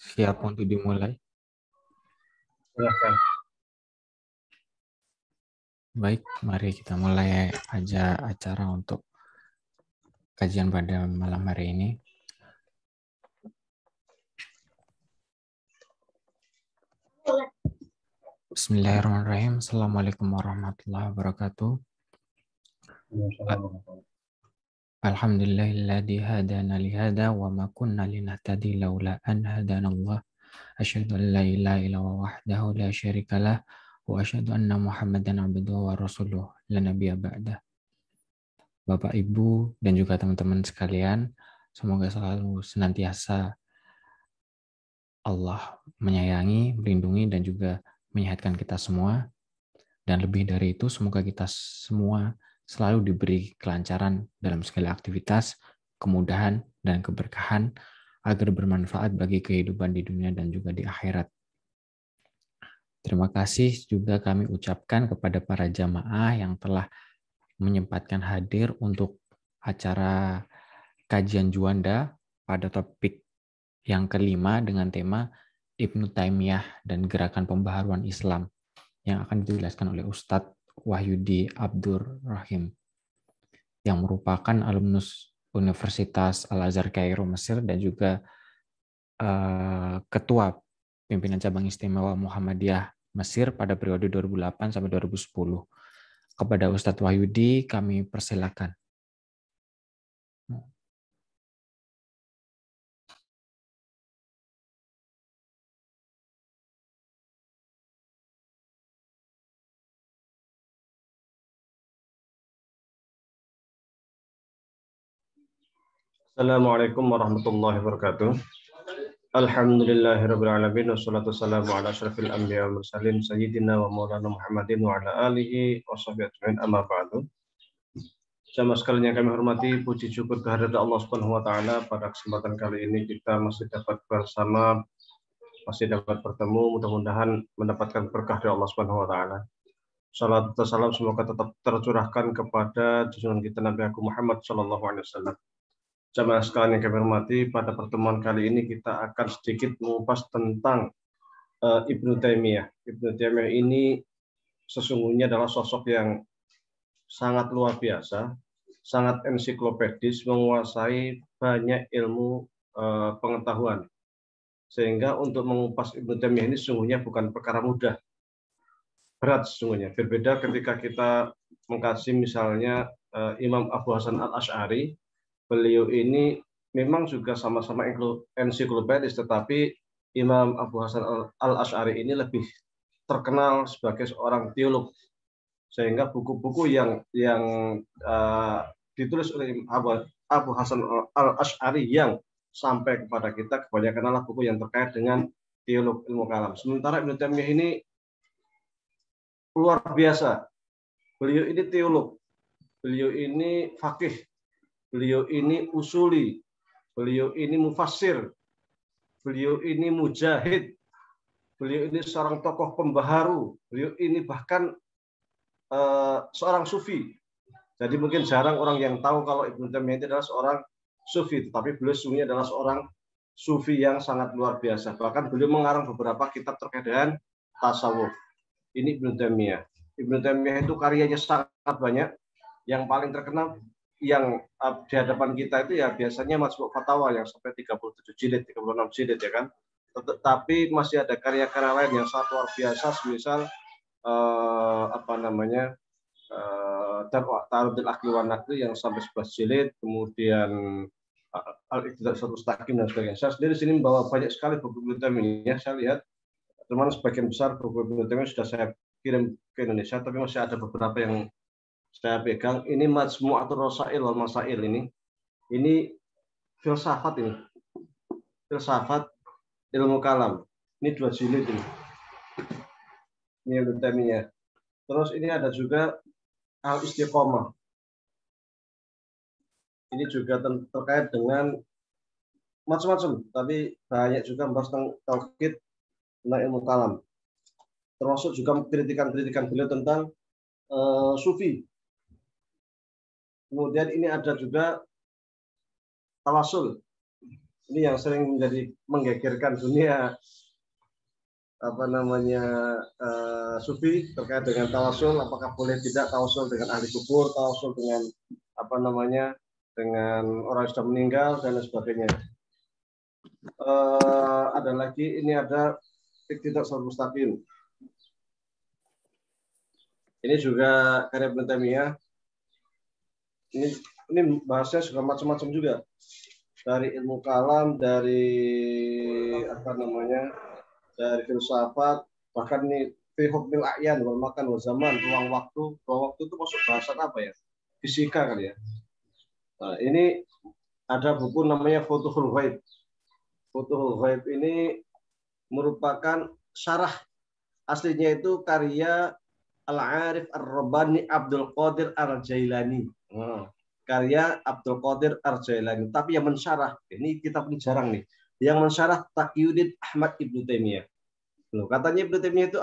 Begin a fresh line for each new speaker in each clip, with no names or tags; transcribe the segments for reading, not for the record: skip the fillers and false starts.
Siap untuk dimulai?
Silakan.
Baik, mari kita mulai aja acara untuk kajian pada malam hari ini. Bismillahirrahmanirrahim. Assalamualaikum warahmatullahi wabarakatuh. Alhamdulillahilladzi hadana lihada wa ma kunna linahtadi laula an hadanallah. Asyhadu an la ilaha illallah wahdahu la syarikalah wa asyhadu anna Muhammadan abduhu wa rasuluh la nabiyya ba'dah. Bapak, Ibu, dan juga teman-teman sekalian, semoga selalu senantiasa Allah menyayangi, melindungi, dan juga menyehatkan kita semua. Dan lebih dari itu, semoga kita semua selalu diberi kelancaran dalam segala aktivitas, kemudahan, dan keberkahan agar bermanfaat bagi kehidupan di dunia dan juga di akhirat. Terima kasih juga kami ucapkan kepada para jamaah yang telah menyempatkan hadir untuk acara kajian Juanda pada topik yang kelima dengan tema Ibnu Taimiyah dan Gerakan Pembaharuan Islam yang akan dijelaskan oleh Ustadz Wahyudi Abdur Rahim yang merupakan alumnus Universitas Al-Azhar Kairo Mesir dan juga Ketua Pimpinan Cabang Istimewa Muhammadiyah Mesir pada periode 2008 sampai 2010. Kepada Ustadz Wahyudi kami persilakan.
Assalamualaikum warahmatullahi wabarakatuh. Alhamdulillahirabbil alamin wassalatu wassalamu ala asyrafil anbiya wal mursalin sayyidina wa maulana Muhammadin wa ala alihi washabbihi ajmain amma ba'du. Jamaah sekalian yang kami hormati, puji syukur kehadirat Allah Subhanahu wa taala. Pada kesempatan kali ini kita masih dapat bersama, masih dapat bertemu, mudah-mudahan mendapatkan berkah dari Allah Subhanahu wa taala. Salam dan salam semoga tetap tercurahkan kepada junjungan kita Nabi Agung Muhammad sallallahu alaihi wasallam. Jamaah sekalian yang kami hormati, pada pertemuan kali ini kita akan sedikit mengupas tentang Ibnu Taimiyah. Ibnu Taimiyah ini sesungguhnya adalah sosok yang sangat luar biasa, sangat ensiklopedis, menguasai banyak ilmu pengetahuan. Sehingga untuk mengupas Ibnu Taimiyah ini sesungguhnya bukan perkara mudah, berat sesungguhnya. Berbeda ketika kita mengkaji misalnya Imam Abu Hasan Al-Asy'ari. Beliau ini memang juga sama-sama ensiklopedis, tetapi Imam Abu Hasan Al-Asy'ari ini lebih terkenal sebagai seorang teolog, sehingga buku-buku yang ditulis oleh Abu Hasan Al-Asy'ari yang sampai kepada kita kebanyakan adalah buku yang terkait dengan teolog ilmu kalam. Sementara Ibnu Taimiyah ini luar biasa. Beliau ini teolog, beliau ini faqih, beliau ini usuli, beliau ini mufassir, beliau ini mujahid, beliau ini seorang tokoh pembaharu, beliau ini bahkan seorang sufi. Jadi mungkin jarang orang yang tahu kalau Ibnu Taimiyah itu adalah seorang sufi, tetapi beliau sungguhnya adalah seorang sufi yang sangat luar biasa. Bahkan beliau mengarang beberapa kitab terkait dengan tasawuf. Ini Ibnu Taimiyah. Ibnu Taimiyah itu karyanya sangat banyak. Yang paling terkenal yang di hadapan kita itu ya biasanya Majmu' Fatawa yang sampai 37 jilid, 36 jilid ya kan. Tetapi masih ada karya-karya lain yang sangat luar biasa, semisal Ta'arudul Aqli wan Naqli yang sampai 11 jilid, kemudian Al-Iqtidatul Mustaqim dan sebagainya. Saya sendiri sini membawa banyak sekali buku Ibnu Taimiyah. Saya lihat teman sebagian besar buku Ibnu Taimiyah sudah saya kirim ke Indonesia, tapi masih ada beberapa yang saya pegang. Ini Majmu'atul Rasail wal Masail ini filsafat ini. Filsafat ilmu kalam. Ini 2 jilid ini. Ini Ibnu Taimiyah. Terus ini ada juga Al-Istiqomah. Ini juga terkait dengan macam-macam, tapi banyak juga membahas tentang tauhid, tentang ilmu kalam. Termasuk juga kritikan-kritikan beliau tentang sufi. Kemudian ini ada juga tawasul. Ini yang sering menjadi menggegerkan dunia sufi terkait dengan tawasul, apakah boleh tidak tawasul dengan ahli kubur, tawasul dengan dengan orang yang sudah meninggal dan lain sebagainya. Ada lagi, ini ada Iqtidah Shiratal Mustaqim. Ini juga karya Ibnu Taimiyah. Ini bahasnya juga macam-macam juga. Dari ilmu kalam, dari dari filsafat, bahkan ini fi hukmil a'yan wal makan wal zaman, ruang waktu itu masuk bahasan apa ya? Fisika kali ya. Nah, ini ada buku namanya Futuhul Ghaib. Futuhul Ghaib ini merupakan syarah, aslinya itu karya Al-Arif Ar-Rabbani Abdul Qadir Ar-Jailani. Karya Abdul Qadir Ar-Jailani. Tapi yang mensyarah, ini kitab ini jarang nih, yang mensyarah Taqiyuddin Ahmad Ibnu Taimiyah. Loh, katanya Ibnu Taimiyah itu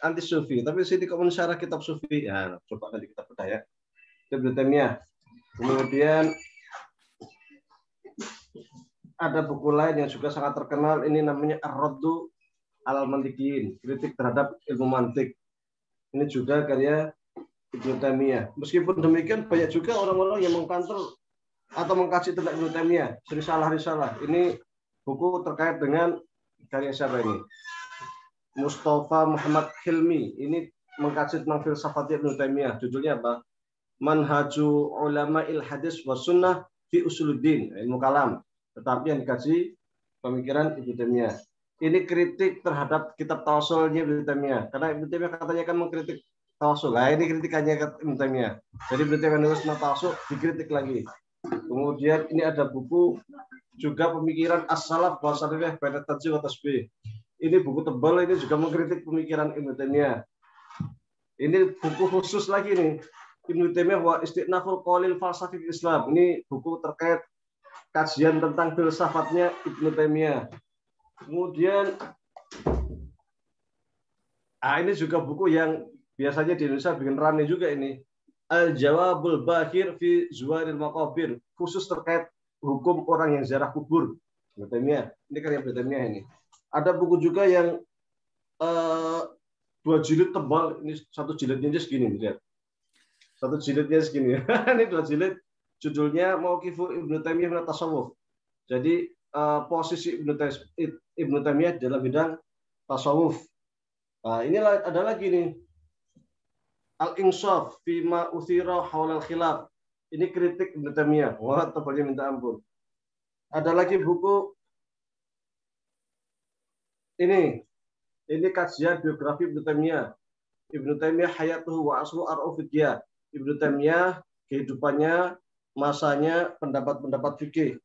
anti sufi, tapi sini kok mensyarah kitab sufi. Ya, coba nanti kita bedah ya. Ibnu Taimiyah. Kemudian ada buku lain yang juga sangat terkenal, ini namanya Ar-Raddu Al-Mantiqiyin, kritik terhadap ilmu mantik. Ini juga karya Ibnu Taimiyah. Meskipun demikian, banyak juga orang-orang yang mengkantor atau mengkaji tentang Ibnu Taimiyah. Risalah. Ini buku terkait dengan karya siapa ini? Mustafa Muhammad Hilmi. Ini mengkaji tentang filsafat Ibnu Taimiyah. Judulnya apa? Manhaju Ulama'il Hadis wa Sunnah fi Usuluddin, ilmu kalam. Tetapi yang dikaji pemikiran Ibnu Taimiyah. Ini kritik terhadap kitab tawasulnya Ibnu Taimiyah. Karena Ibnu Taimiyah katanya kan mengkritik tawasul. Nah, ini kritikannya Ibnu Taimiyah. Jadi Ibnu Taimiyah nulis tentang tawasul, dikritik lagi. Kemudian ini ada buku juga pemikiran as-salaf wa salafiyah baina tanzih wa tasbih. Ini buku tebal, ini juga mengkritik pemikiran Ibnu Taimiyah. Ini buku khusus lagi nih, Ibnu Taimiyah wa Istinaful Qaulil Falsafi Islam. Ini buku terkait kajian tentang filsafatnya Ibnu Taimiyah. Kemudian ini juga buku yang biasanya di Indonesia bikin rame juga ini. Al-Jawabul Bakhir fi Zuwaril Maqabir, khusus terkait hukum orang yang ziarah kubur. Ibnu Taimiyah. Ini karya Ibnu Taimiyah ini. Ada buku juga yang 2 jilid tebal, ini 1 jilidnya aja segini, lihat. 1 jilidnya segini. Ini 2 jilid. Judulnya Mauqifu Ibnu Taimiyah min Tasawuf. Jadi posisi Ibnu Taimiyah dalam bidang tasawuf. Ini ada lagi nih. Al-Insaf fima uthira haulal khilaf. Ini kritik Ibnu Taimiyah. Wah, tebalnya minta ampun. Ada lagi buku ini kajian biografi Ibnu Taimiyah. Ibnu Taimiyah hayatuhu wa aslu ar'ufidiyah. Ibnu Taimiyah kehidupannya, masanya, pendapat-pendapat fikih.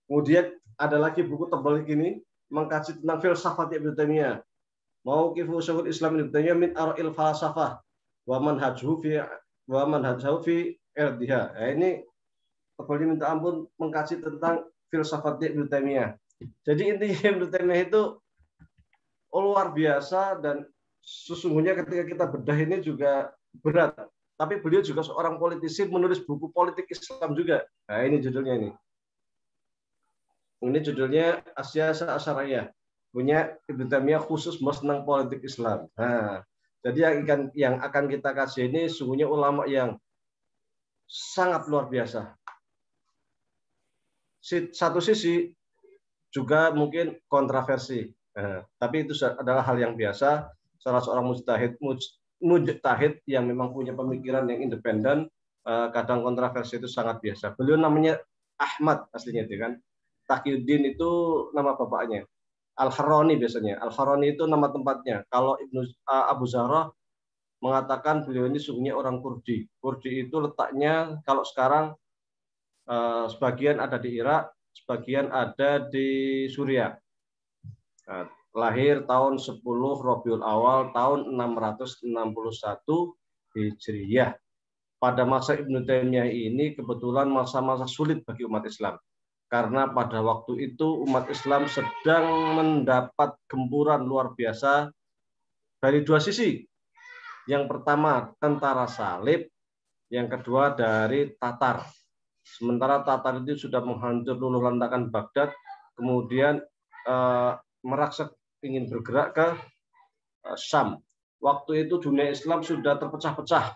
Kemudian ada lagi buku tebal ini mengkaji tentang filsafat Ibnu Taimiyah. Mauqifu Syekhul Islam Ibnu Taimiyah min ara'il falsafah wa manhajhu fi irdiha. Ini tebalnya minta ampun, mengkaji tentang filsafat Ibnu Taimiyah. Jadi intinya Ibnu Taimiyah itu luar biasa, dan sesungguhnya ketika kita bedah ini juga berat. Tapi beliau juga seorang politisi, menulis buku politik Islam juga. Nah, ini judulnya ini. Ini judulnya As-Siyasah Asy'ariyah. Punya Ibnu Taimiyah khusus tentang politik Islam. Nah, jadi yang akan kita kasih ini sungguhnya ulama yang sangat luar biasa. Satu sisi juga mungkin kontroversi. Tapi itu adalah hal yang biasa. Salah seorang mujtahid yang memang punya pemikiran yang independen, kadang kontroversi itu sangat biasa. Beliau namanya Ahmad aslinya itu kan. Taqiyuddin itu nama bapaknya. Al-Harrani biasanya. Al-Harrani itu nama tempatnya. Kalau Abu Zahra mengatakan beliau ini sungguhnya orang Kurdi. Kurdi itu letaknya kalau sekarang sebagian ada di Irak, sebagian ada di Suriah. Lahir tahun 10 Rabiul Awal tahun 661 Hijriyah. Pada masa Ibnu Taimiyah ini kebetulan masa-masa sulit bagi umat Islam. Karena pada waktu itu umat Islam sedang mendapat gempuran luar biasa dari 2 sisi. Yang pertama tentara salib, yang kedua dari Tatar. Sementara Tatar itu sudah menghancur luluh lantakan Baghdad, kemudian merangsak ingin bergerak ke Syam. Waktu itu dunia Islam sudah terpecah-pecah,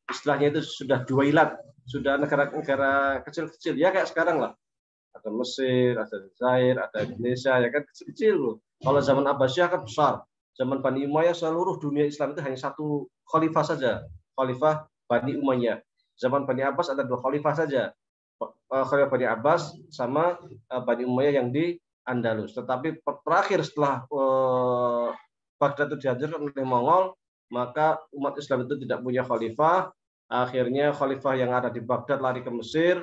istilahnya itu sudah duailat, sudah negara-negara kecil-kecil ya kayak sekarang lah. Ada Mesir, ada Zaire, ada Indonesia, ya kan kecil-kecil loh. Kalau zaman Abbasiyah kan besar. Zaman Bani Umayyah seluruh dunia Islam itu hanya satu khalifah saja, Khalifah Bani Umayyah. Zaman Bani Abbas ada 2 khalifah saja, Khalifah Bani Abbas sama Bani Umayyah yang di Andalus. Tetapi terakhir setelah Baghdad itu dihancurkan oleh Mongol, maka umat Islam itu tidak punya khalifah. Akhirnya khalifah yang ada di Baghdad lari ke Mesir.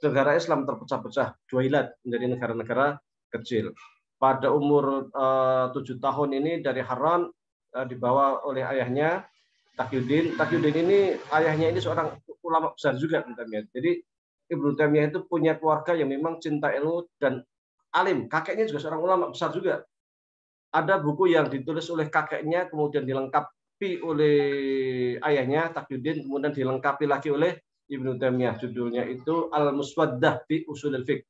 Negara Islam terpecah-pecah, duailat menjadi negara-negara kecil. Pada umur 7 tahun ini dari Harran dibawa oleh ayahnya Taqiyuddin. Taqiyuddin ini ayahnya ini seorang ulama besar juga Ibnu Taimiyah. Jadi Ibnu Taimiyah itu punya keluarga yang memang cinta ilmu dan alim. Kakeknya juga seorang ulama besar juga. Ada buku yang ditulis oleh kakeknya, kemudian dilengkapi oleh ayahnya Taqiyuddin, kemudian dilengkapi lagi oleh Ibnu Taimiyah. Judulnya itu Al-Muswaddah fi Ushulil Fiqh.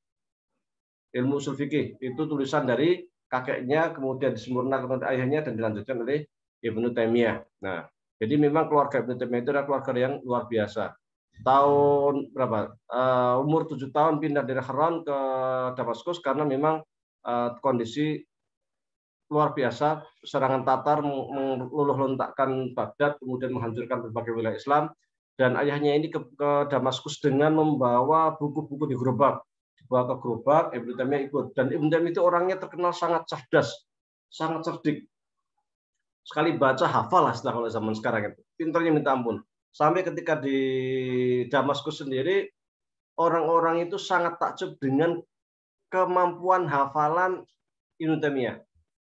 Ilmu usul fikih. Itu tulisan dari kakeknya, kemudian disempurnakan oleh ayahnya dan dilanjutkan oleh Ibnu Taimiyah. Nah, jadi memang keluarga Ibnu Taimiyah itu adalah keluarga yang luar biasa. Tahun berapa? Umur 7 tahun pindah dari Harran ke Damaskus karena memang kondisi luar biasa, serangan Tatar meluluhluntakkan Baghdad, kemudian menghancurkan berbagai wilayah Islam, dan ayahnya ini ke Damaskus dengan membawa buku-buku di gerobak, dibawa ke gerobak. Ibnu Taimiyah ikut, dan Ibnu Taimiyah itu orangnya terkenal sangat cerdas, sangat cerdik, sekali baca hafal lah setelah kalau zaman sekarang itu, pinternya minta ampun. Sampai ketika di Damaskus sendiri, orang-orang itu sangat takjub dengan kemampuan hafalan Ibnu Taimiyah.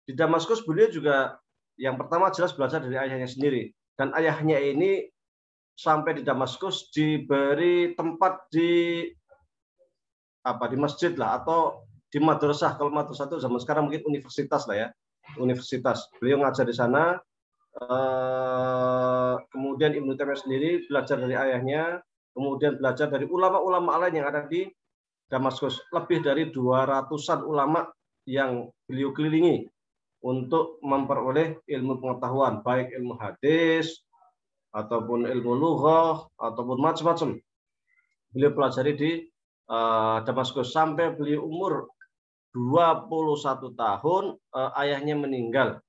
Di Damaskus beliau juga yang pertama jelas belajar dari ayahnya sendiri, dan ayahnya ini sampai di Damaskus diberi tempat di masjid lah, atau di madrasah. Kalau madrasah itu zaman sekarang mungkin universitas lah ya, universitas. Beliau ngajar di sana. Kemudian Ibnu Taimiyah sendiri belajar dari ayahnya, kemudian belajar dari ulama-ulama lain yang ada di Damaskus. Lebih dari 200-an ulama yang beliau kelilingi untuk memperoleh ilmu pengetahuan, baik ilmu hadis ataupun ilmu lughah ataupun macam-macam. Beliau pelajari di Damaskus sampai beliau umur 21 tahun, ayahnya meninggal.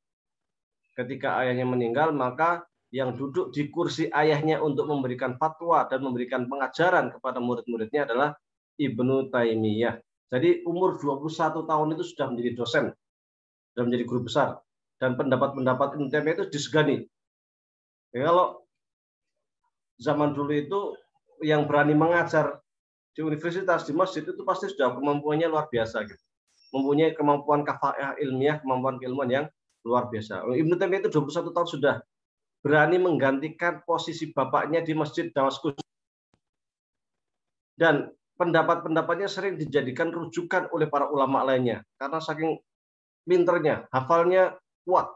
Ketika ayahnya meninggal, maka yang duduk di kursi ayahnya untuk memberikan fatwa dan memberikan pengajaran kepada murid-muridnya adalah Ibnu Taimiyah. Jadi umur 21 tahun itu sudah menjadi dosen, sudah menjadi guru besar, dan pendapat-pendapat Ibnu Taimiyah itu disegani. Ya, kalau zaman dulu itu yang berani mengajar di universitas, di masjid itu pasti sudah kemampuannya luar biasa gitu. Mempunyai kemampuan kafaah ilmiah, kemampuan keilmuan yang luar biasa. Ibnu Taimiyah itu 21 tahun sudah berani menggantikan posisi bapaknya di Masjid Damaskus. Dan pendapat-pendapatnya sering dijadikan rujukan oleh para ulama lainnya karena saking pinternya, hafalnya kuat.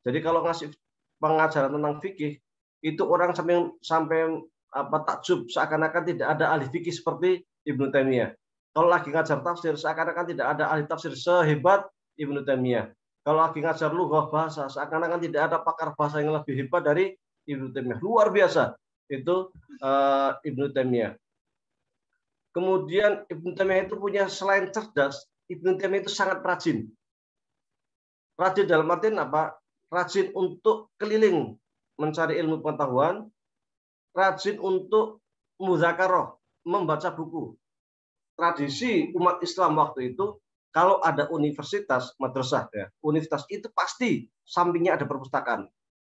Jadi kalau ngasih pengajaran tentang fikih, itu orang sampai takjub, seakan-akan tidak ada ahli fikih seperti Ibnu Taimiyah. Kalau lagi ngajar tafsir, seakan-akan tidak ada ahli tafsir sehebat Ibnu Taimiyah. Kalau lagi ngajar lughah bahasa, seakan-akan tidak ada pakar bahasa yang lebih hebat dari Ibnu Taimiyah. Luar biasa itu Ibnu Taimiyah. Kemudian Ibnu Taimiyah itu punya, selain cerdas, Ibnu Taimiyah itu sangat rajin. Rajin dalam artian apa? Rajin untuk keliling mencari ilmu pengetahuan, rajin untuk muzakarah, membaca buku. Tradisi umat Islam waktu itu, kalau ada universitas, madrasah ya, universitas itu pasti sampingnya ada perpustakaan.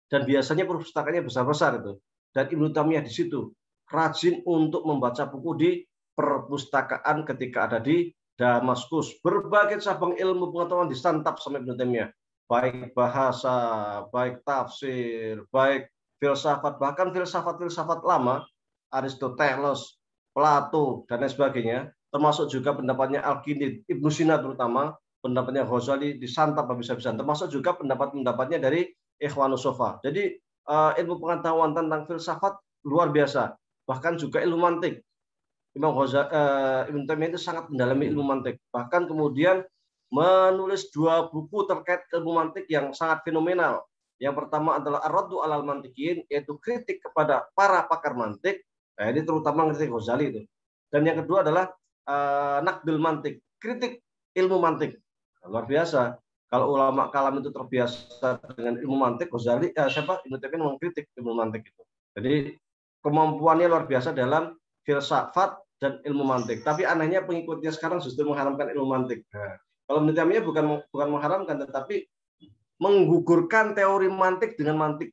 Dan biasanya perpustakaannya besar-besar itu. Dan Ibnu Taimiyah di situ rajin untuk membaca buku di perpustakaan ketika ada di Damaskus. Berbagai cabang ilmu pengetahuan disantap sama Ibnu Taimiyah. Baik bahasa, baik tafsir, baik filsafat, bahkan filsafat lama, Aristoteles, Plato, dan lain sebagainya, termasuk juga pendapatnya Al-Kindi, Ibnu Sina terutama, pendapatnya Ghazali disantap habis-habisan, termasuk juga pendapat-pendapatnya dari Ikhwanus Sofa. Jadi ilmu pengetahuan tentang filsafat luar biasa, bahkan juga ilmu mantik. Ibnu Taimiyah itu sangat mendalami ilmu mantik. Bahkan kemudian menulis 2 buku terkait ilmu mantik yang sangat fenomenal. Yang pertama adalah Ar-Raddu 'alal Mantiqiyin, yaitu kritik kepada para pakar mantik. Nah, ini terutama kritik Ghazali itu. Dan yang kedua adalah Naqdul Mantik, kritik ilmu mantik. Luar biasa. Kalau ulama kalam itu terbiasa dengan ilmu mantik, Ghazali Ibnu Taimiyah mengkritik ilmu mantik itu. Jadi kemampuannya luar biasa dalam filsafat dan ilmu mantik. Tapi anehnya pengikutnya sekarang justru mengharamkan ilmu mantik. Nah, kalau Ibnu Taimiyah bukan mengharamkan, tetapi menggugurkan teori mantik dengan mantik.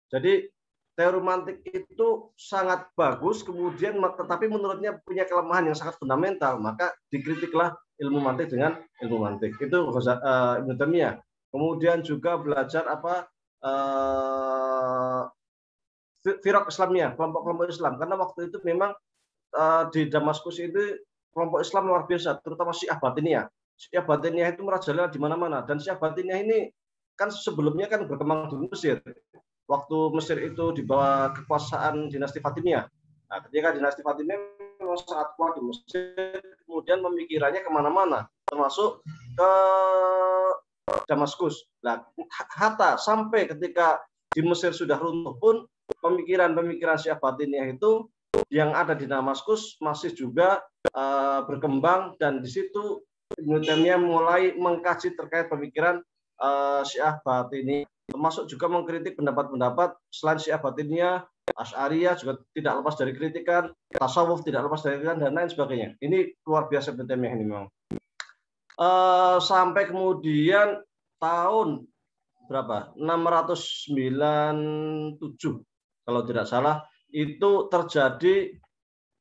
Jadi teori mantik itu sangat bagus, kemudian tetapi menurutnya punya kelemahan yang sangat fundamental, maka dikritiklah ilmu mantik dengan ilmu mantik. Itu Ibnu Taimiyah. Kemudian juga belajar firaq Islamiyah, kelompok-kelompok Islam, karena waktu itu memang di Damaskus itu kelompok Islam luar biasa, terutama Syiah Batiniyah. Syiah Batiniyah itu merajalela di mana-mana, dan Syiah Batiniyah ini kan sebelumnya kan berkembang di Mesir. Waktu Mesir itu di bawah kekuasaan dinasti Fatimiyah. Nah, ketika dinasti Fatimiyah memang sangat kuat di Mesir, kemudian pemikirannya kemana-mana, termasuk ke Damaskus. Nah, Hatta sampai ketika di Mesir sudah runtuh pun pemikiran-pemikiran Syiah Batiniyah itu yang ada di Damaskus masih juga berkembang, dan di situ Ibnu Taimiyah mulai mengkaji terkait pemikiran Syiah Batiniyah, termasuk juga mengkritik pendapat-pendapat selain Syiah Batiniyah, Asy'ariyah juga tidak lepas dari kritikan, tasawuf tidak lepas dari kritikan, dan lain sebagainya. Ini luar biasa Ibnu Taimiyah ini memang. Sampai kemudian tahun berapa? 697 kalau tidak salah, itu terjadi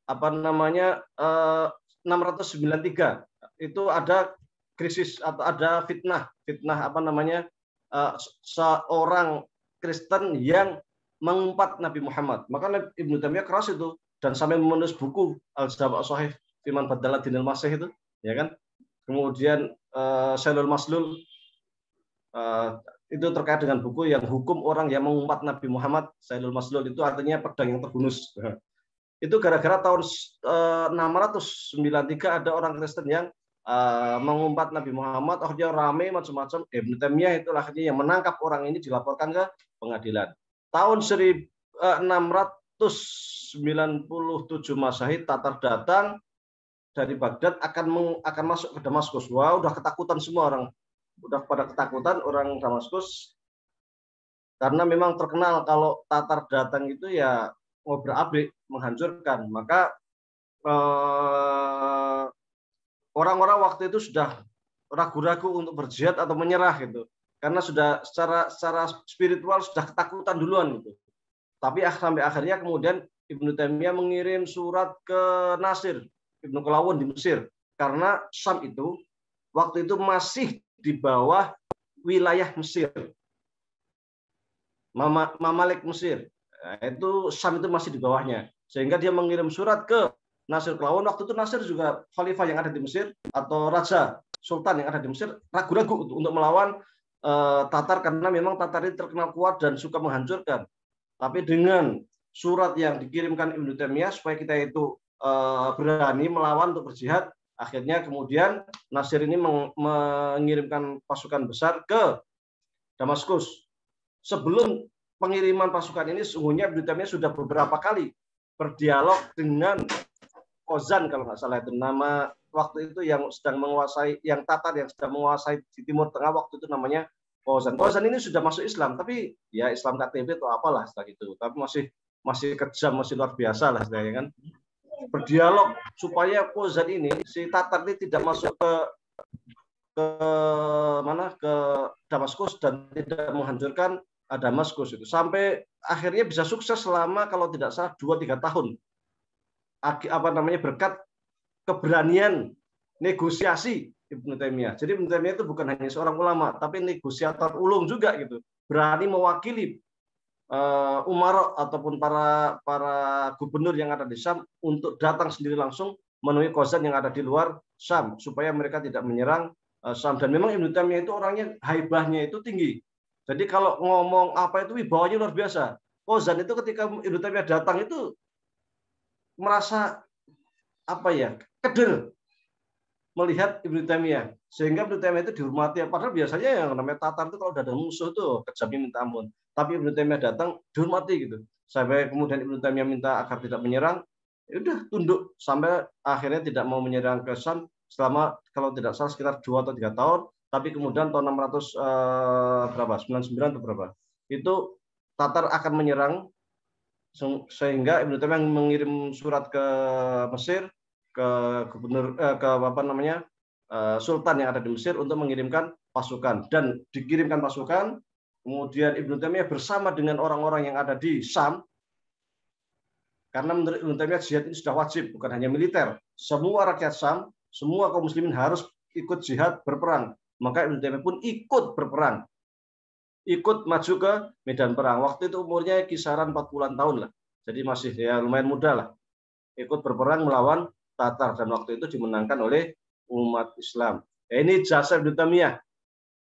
693 itu ada krisis atau ada fitnah seorang Kristen yang mengumpat Nabi Muhammad. Maka Ibnu Taimiyah keras itu, dan sampai menulis buku Al-Jami' Shahih fi Man Baddala Dinal Masih itu, ya kan. Kemudian Sailul Maslul itu terkait dengan buku yang hukum orang yang mengumpat Nabi Muhammad. Sailul Maslul itu artinya pedang yang terhunus. Itu gara-gara tahun 693 ada orang Kristen yang mengumpat Nabi Muhammad, akhirnya ramai macam-macam. Ibnu Taimiyah itulah akhirnya yang menangkap orang ini, dilaporkan ke pengadilan. Tahun 697 Masehi, Tatar datang dari Baghdad akan masuk ke Damaskus. Wah, udah ketakutan semua orang. Udah pada ketakutan orang Damaskus, karena memang terkenal kalau Tatar datang itu ya ngobrak-abrik, menghancurkan. Maka orang-orang waktu itu sudah ragu-ragu untuk berjihad atau menyerah gitu, karena sudah secara spiritual sudah ketakutan duluan gitu. Tapi sampai akhirnya kemudian Ibnu Taimiyah mengirim surat ke Nasir Ibnu Qalawun di Mesir, karena Syam itu waktu itu masih di bawah wilayah Mesir, Mamalik Mesir. Nah, itu Syam itu masih di bawahnya, sehingga dia mengirim surat ke Nasir Qalawun. Waktu itu Nasir juga khalifah yang ada di Mesir atau raja sultan yang ada di Mesir, ragu-ragu untuk melawan Tatar, karena memang Tatar ini terkenal kuat dan suka menghancurkan. Tapi dengan surat yang dikirimkan Ibnu Taimiyah supaya kita itu berani melawan untuk berjihad, akhirnya kemudian Nasir ini mengirimkan pasukan besar ke Damaskus. Sebelum pengiriman pasukan ini, sesungguhnya Ibnu Taimiyah sudah beberapa kali berdialog dengan Kozan, kalau nggak salah itu nama waktu itu, yang sedang menguasai, yang Tatar yang sedang menguasai di Timur Tengah waktu itu, namanya Kozan. Kozan ini sudah masuk Islam, tapi ya Islam KTP atau apalah setelah itu, tapi masih kejam, masih luar biasa lah istilahnya kan. Berdialog supaya Kozan ini, si Tatar ini tidak masuk ke Damaskus dan tidak menghancurkan Damaskus itu, sampai akhirnya bisa sukses selama kalau tidak salah 2-3 tahun. Berkat keberanian negosiasi Ibnu Taimiyah. Jadi Ibnu Taimiyah itu bukan hanya seorang ulama, tapi negosiator ulung juga gitu. Berani mewakili umara ataupun para gubernur yang ada di Syam untuk datang sendiri langsung menemui Kozan yang ada di luar Syam supaya mereka tidak menyerang Syam. Dan memang Ibnu Taimiyah itu orangnya haibahnya itu tinggi. Jadi kalau ngomong apa itu wibawanya luar biasa. Kozan itu ketika Ibnu Taimiyah datang itu merasa apa ya, kedel melihat Ibnu Taimiyah, sehingga Ibnu Taimiyah itu dihormati. Padahal biasanya yang namanya Tatar itu kalau udah ada musuh tuh kejamnya minta ampun. Tapi Ibnu Taimiyah datang dihormati gitu. Sampai kemudian Ibnu Taimiyah minta agar tidak menyerang, ya udah tunduk sampai akhirnya tidak mau menyerang ke Syam selama kalau tidak salah sekitar 2 atau 3 tahun. Tapi kemudian tahun 600 berapa? 99 atau berapa? Itu Tatar akan menyerang, sehingga Ibnu Taimiyah mengirim surat ke Mesir, ke gubernur ke apa namanya sultan yang ada di Mesir untuk mengirimkan pasukan, dan dikirimkan pasukan. Kemudian Ibnu Taimiyah bersama dengan orang-orang yang ada di Syam, karena menurut Ibnu Taimiyah jihad ini sudah wajib, bukan hanya militer. Semua rakyat Syam, semua kaum muslimin harus ikut jihad berperang. Maka Ibnu Taimiyah pun ikut berperang, ikut maju ke medan perang. Waktu itu umurnya kisaran 40-an tahun lah, jadi masih ya lumayan muda lah. Ikut berperang melawan Tatar, dan waktu itu dimenangkan oleh umat Islam. Ini jasa Ibnu Taimiyah.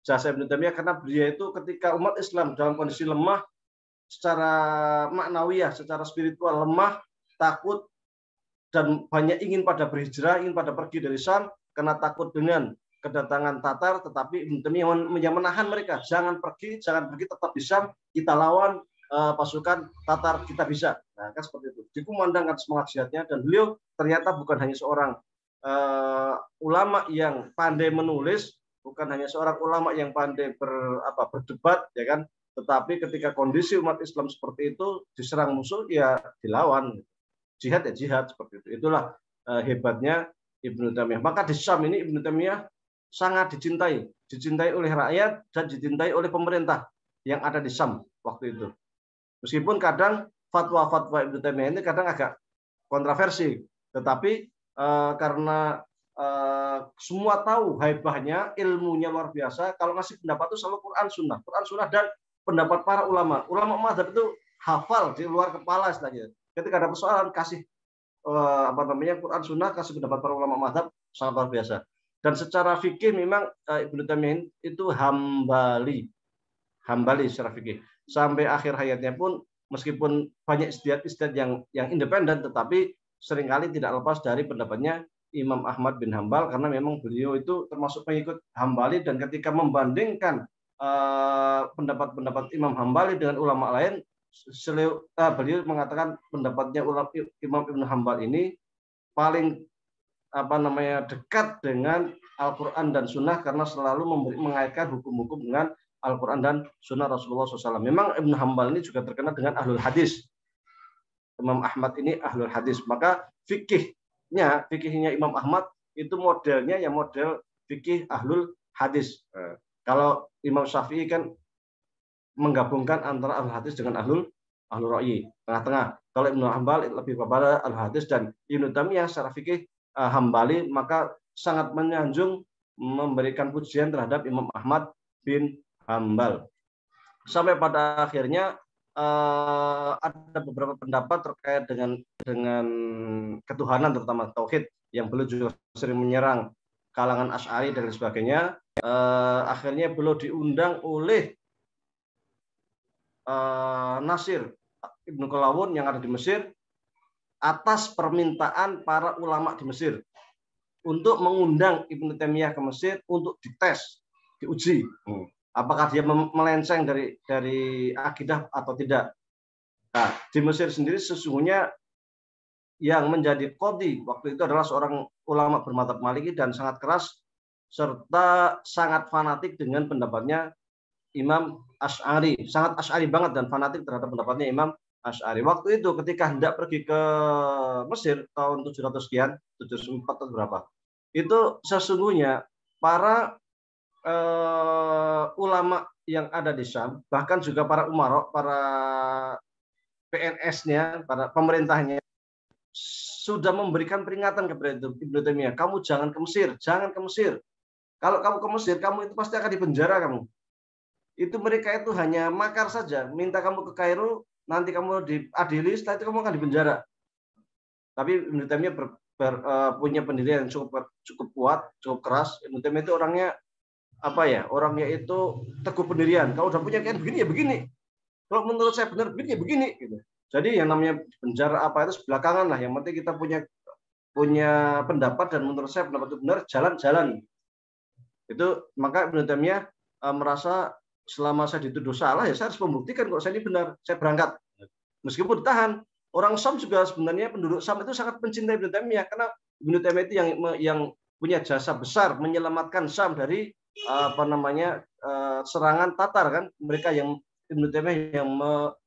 Jasa Ibnu Taimiyah karena beliau itu ketika umat Islam dalam kondisi lemah secara maknawiyah, secara spiritual lemah, takut, dan banyak ingin pada berhijrah, ingin pada pergi dari Syam karena takut dengan kedatangan Tatar. Tetapi Ibnu Taimiyah yang menahan mereka, jangan pergi, tetap di Syam, kita lawan pasukan Tatar, kita bisa. Nah, kan seperti itu. Dikumandangkan semangat jihadnya, dan beliau ternyata bukan hanya seorang ulama yang pandai menulis, bukan hanya seorang ulama yang pandai berdebat, ya kan? Tetapi ketika kondisi umat Islam seperti itu, diserang musuh, ya dilawan. Jihad ya jihad, seperti itu. Itulah hebatnya Ibnu Taimiyah. Maka di Syam ini Ibnu Taimiyah sangat dicintai oleh rakyat dan dicintai oleh pemerintah yang ada di Syam waktu itu. Meskipun kadang fatwa-fatwa Ibnu Taimiyah ini kadang agak kontroversi, tetapi karena semua tahu haibahnya, ilmunya luar biasa. Kalau ngasih pendapat itu selalu Quran Sunnah dan pendapat para ulama. Ulama mazhab itu hafal di luar kepala istilahnya. Ketika ada persoalan kasih Quran Sunnah, kasih pendapat para ulama mazhab, sangat luar biasa. Dan secara fikih memang Ibnu Taimiyah itu hambali secara fikih. Sampai akhir hayatnya pun meskipun banyak istihad yang independen, tetapi seringkali tidak lepas dari pendapatnya Imam Ahmad bin Hambal, karena memang beliau itu termasuk pengikut Hambali, dan ketika membandingkan pendapat-pendapat Imam Hambali dengan ulama lain, beliau mengatakan pendapatnya Imam Ibnu Hambal ini paling dekat dengan Al-Quran dan Sunnah, karena selalu mengaitkan hukum-hukum dengan Al-Quran dan Sunnah Rasulullah SAW. Memang Ibnu Hambal ini juga terkenal dengan ahlul hadis. Imam Ahmad ini ahlul hadis. Maka fikihnya Imam Ahmad itu modelnya ya model fikih ahlul hadis. Kalau Imam Syafi'i kan menggabungkan antara ahlul hadis dengan ahlul ra'yi, tengah-tengah. Kalau Ibnu Hambal lebih kepada ahlul hadis, dan Ibnu Taimiyah secara fikih Hambali, maka sangat menyanjung, memberikan pujian terhadap Imam Ahmad bin Hambal. Sampai pada akhirnya ada beberapa pendapat terkait dengan ketuhanan, terutama tauhid, yang beliau juga sering menyerang kalangan Asy'ari dan sebagainya. Akhirnya beliau diundang oleh Nasir Ibnu Qalawun yang ada di Mesir atas permintaan para ulama di Mesir untuk mengundang Ibnu Taimiyah ke Mesir untuk dites, diuji. Apakah dia melenceng dari akidah atau tidak. Nah, di Mesir sendiri sesungguhnya yang menjadi qadhi waktu itu adalah seorang ulama bermadzhab Maliki dan sangat keras serta sangat fanatik dengan pendapatnya Imam Asy'ari. Sangat Asy'ari banget dan fanatik terhadap pendapatnya Imam Asy'ari. Waktu itu ketika hendak pergi ke Mesir tahun 700 sekian, 704 atau berapa, itu sesungguhnya para ulama yang ada di Syam, bahkan juga para umara, para PNS-nya, para pemerintahnya, sudah memberikan peringatan kepada Ibnu Taimiyah, kamu jangan ke Mesir, jangan ke Mesir. Kalau kamu ke Mesir, kamu itu pasti akan dipenjara kamu. Itu mereka itu hanya makar saja, minta kamu ke Kairo, nanti kamu diadili, setelah itu kamu akan dipenjara. Tapi Ibnu Taimiyah punya pendirian yang cukup kuat, cukup keras. Ibnu Taimiyah itu orangnya orangnya itu teguh pendirian. Kalau udah punya keyakinan begini ya begini. Kalau menurut saya benar begini ya begini. Gitu. Jadi yang namanya penjara apa itu belakangan lah. Yang penting kita punya pendapat, dan menurut saya pendapat itu benar, jalan-jalan. Itu maka Ibnu Taimiyah merasa selama saya dituduh salah, ya saya harus membuktikan kok saya ini benar. Saya berangkat. Meskipun ditahan. Orang Syam juga sebenarnya, penduduk Syam itu sangat mencintai Ibnu Taimiyah, karena Ibnu Taimiyah itu yang punya jasa besar menyelamatkan Syam dari serangan Tatar kan. Mereka yang Ibnu Taimiyah yang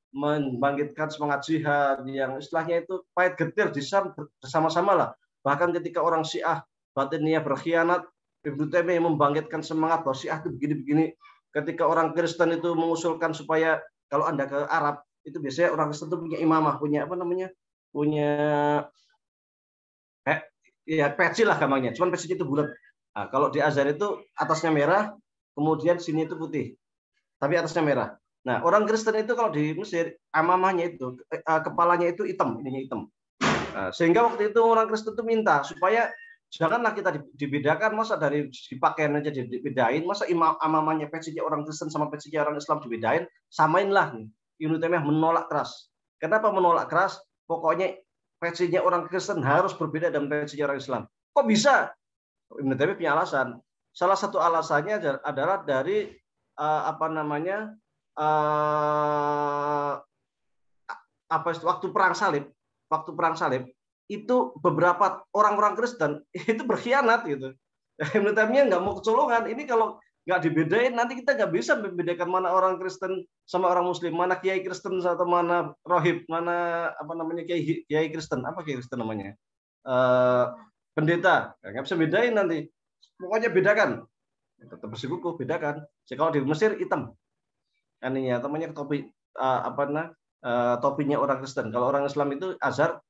membangkitkan semangat jihad, yang istilahnya itu pahit getir di Syam bersama-sama lah. Bahkan ketika orang Syiah Batiniyah berkhianat, Ibnu Taimiyah membangkitkan semangat bahwa Syiah itu begini-begini. Ketika orang Kristen itu mengusulkan supaya kalau Anda ke Arab, itu biasanya orang Kristen itu punya imamah, punya ya peci lah gampangnya. Cuman pecinya itu bulat. Nah, kalau di Azhar itu atasnya merah, kemudian sini itu putih, tapi atasnya merah. Nah, orang Kristen itu kalau di Mesir, imamahnya itu kepalanya itu hitam, ininya hitam. Nah, sehingga waktu itu orang Kristen itu minta supaya janganlah kita dibedakan, masa dari pakaian aja dibedain, masa imamahnya pecinya orang Kristen sama pecinya orang Islam dibedain, samainlah. Ibnu Taimiyah menolak keras. Kenapa menolak keras? Pokoknya pecinya orang Kristen harus berbeda dengan pecinya orang Islam. Kok bisa? Ibnu Taimiyah punya alasan. Salah satu alasannya adalah dari waktu perang salib itu beberapa orang-orang Kristen itu berkhianat gitu. Ibnu Taimiyah nggak mau kecolongan. Ini kalau nggak dibedain, nanti kita nggak bisa membedakan mana orang Kristen sama orang Muslim, mana kiai Kristen atau mana rohib, mana kiai Kristen, apa kiai Kristen namanya, pendeta, nggak bisa bedain nanti. Pokoknya bedakan, tetap bersikukuh bedakan. Jadi kalau di Mesir hitam, aninya namanya topi topinya orang Kristen. Kalau orang Islam itu Azhar,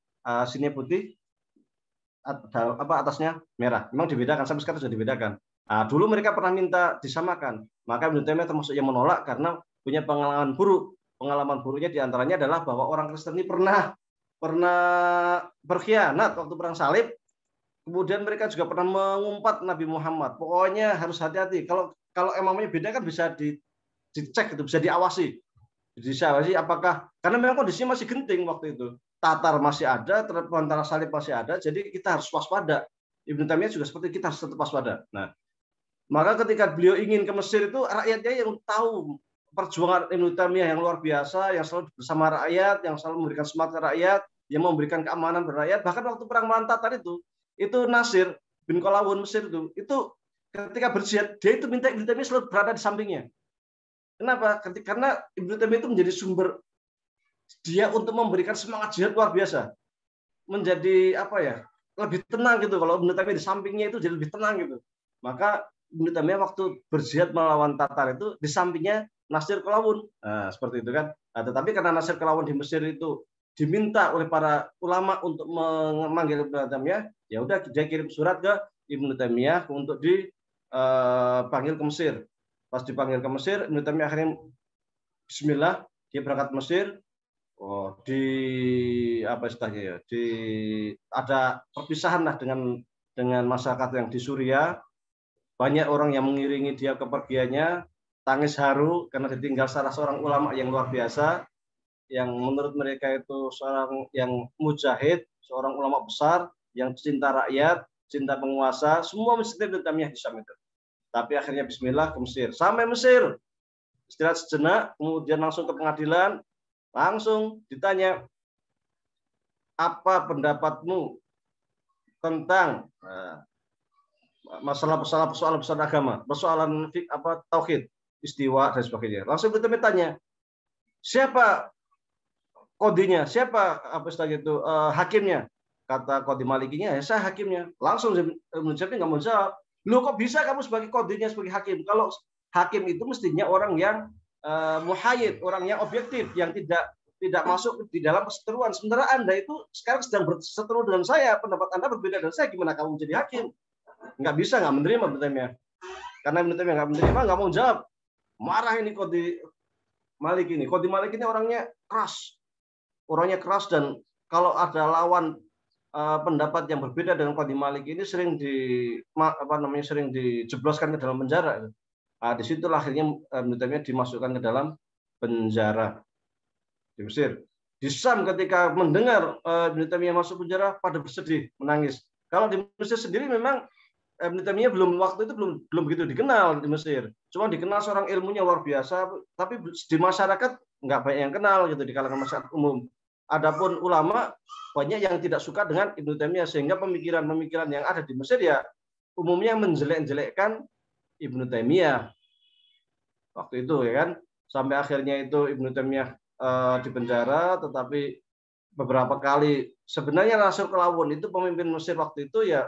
sini putih, atasnya merah. Memang dibedakan, sampai sekarang sudah dibedakan. Nah, dulu mereka pernah minta disamakan, maka Ibnu Taimiyah termasuk yang menolak karena punya pengalaman buruk. Pengalaman buruknya diantaranya adalah bahwa orang Kristen ini pernah berkhianat waktu perang salib. Kemudian mereka juga pernah mengumpat Nabi Muhammad. Pokoknya harus hati-hati. Kalau imamnya beda kan bisa dicek, itu bisa diawasi. Diawasi apakah, karena memang kondisinya masih genting waktu itu. Tatar masih ada, tentara salib masih ada, jadi kita harus waspada. Ibnu Taimiyah juga seperti kita harus tetap waspada. Nah, maka ketika beliau ingin ke Mesir itu rakyatnya yang tahu perjuangan Ibnu Taimiyah yang luar biasa, yang selalu bersama rakyat, yang selalu memberikan semangat ke rakyat, yang memberikan keamanan ke rakyat. Bahkan waktu perang melawan Tatar itu Nasir bin Qalawun Mesir itu ketika berjihad, dia itu minta Ibnu Taimiyah selalu berada di sampingnya. Kenapa? Karena Ibnu Taimiyah itu menjadi sumber dia untuk memberikan semangat jihad luar biasa. Menjadi lebih tenang gitu. Kalau Ibnu Taimiyah di sampingnya itu jadi lebih tenang gitu. Maka Ibnu Taimiyah waktu berjihad melawan Tatar itu di sampingnya Nasir Qalawun. Nah, seperti itu kan. Nah, tetapi karena Nasir Qalawun di Mesir itu diminta oleh para ulama untuk memanggil Ibnu Taimiyah, ya udah dia kirim surat ke Ibnu Taimiyah untuk dipanggil ke Mesir. Pas dipanggil ke Mesir, Ibnu Taimiyah akhirnya bismillah, dia berangkat ke Mesir. Ada perpisahan lah dengan masyarakat yang di Suriah. Banyak orang yang mengiringi dia kepergiannya, tangis haru karena ditinggal salah seorang ulama yang luar biasa, yang menurut mereka itu seorang yang mujahid, seorang ulama besar, yang cinta rakyat, cinta penguasa, semua mencintai Ibnu Taimiyah di Syam itu. Tapi akhirnya bismillah ke Mesir. Sampai Mesir, istirahat sejenak, kemudian langsung ke pengadilan, langsung ditanya, apa pendapatmu tentang masalah persoalan agama, persoalan tauhid, istiwa dan sebagainya. Langsung kita bertanya, siapa kodinya, siapa hakimnya? Kata Qadhi Malikinya, ya saya hakimnya. Langsung menjawab, nggak mau jawab. Loh, kok bisa kamu sebagai kodinya, sebagai hakim? Kalau hakim itu mestinya orang yang muhayyid, orang yang objektif, yang tidak masuk di dalam perseteruan. Sementara Anda itu sekarang sedang berseteru dengan saya, pendapat Anda berbeda dengan saya, gimana kamu menjadi hakim? Nggak bisa, nggak menerima Ibnu Taimiyah. Karena Ibnu Taimiyah nggak menerima, nggak mau jawab. Marah ini Qadhi Malik ini. Qadhi Malik ini orangnya keras, dan kalau ada lawan pendapat yang berbeda dengan Qadhi Malik ini sering dijebloskan ke dalam penjara. Disitulah akhirnya Ibnu Taimiyah dimasukkan ke dalam penjara di Mesir. Di Syam ketika mendengar Ibnu Taimiyah masuk penjara pada bersedih, menangis. Kalau di Mesir sendiri memang Ibnu Taimiyah waktu itu belum begitu dikenal di Mesir. Cuma dikenal seorang ilmunya luar biasa, tapi di masyarakat nggak banyak yang kenal gitu di kalangan masyarakat umum. Adapun ulama banyak yang tidak suka dengan Ibnu Taimiyah sehingga pemikiran-pemikiran yang ada di Mesir ya umumnya menjelek-jelekkan Ibnu Taimiyah waktu itu ya kan. Sampai akhirnya itu Ibnu Taimiyah di penjara, tetapi beberapa kali sebenarnya Nasir Kelawun itu pemimpin Mesir waktu itu ya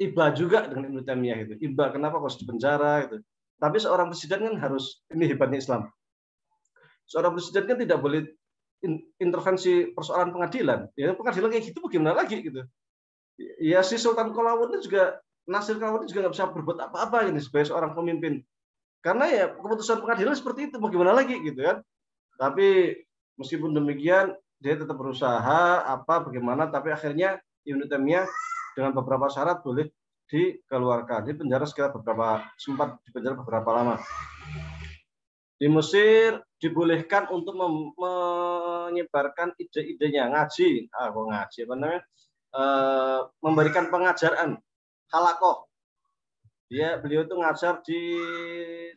iba juga dengan Ibnu Taimiyah itu. Iba kenapa harus di penjara itu. Tapi seorang presiden kan harus, ini hebatnya Islam. Seorang presiden kan tidak boleh intervensi persoalan pengadilan. Ya pengadilan kayak gitu bagaimana lagi gitu. Ya si Sultan Kelawun itu juga Nasir Kelawun juga nggak bisa berbuat apa-apa ini sebagai seorang pemimpin. Karena ya keputusan pengadilan seperti itu bagaimana lagi gitu kan. Tapi meskipun demikian dia tetap berusaha bagaimana, tapi akhirnya Ibnu Taimiyah dengan beberapa syarat boleh dikeluarkan. Di penjara sempat di penjara beberapa lama. Di Mesir dibolehkan untuk menyebarkan ide-idenya, memberikan pengajaran halakoh. Beliau itu ngajar di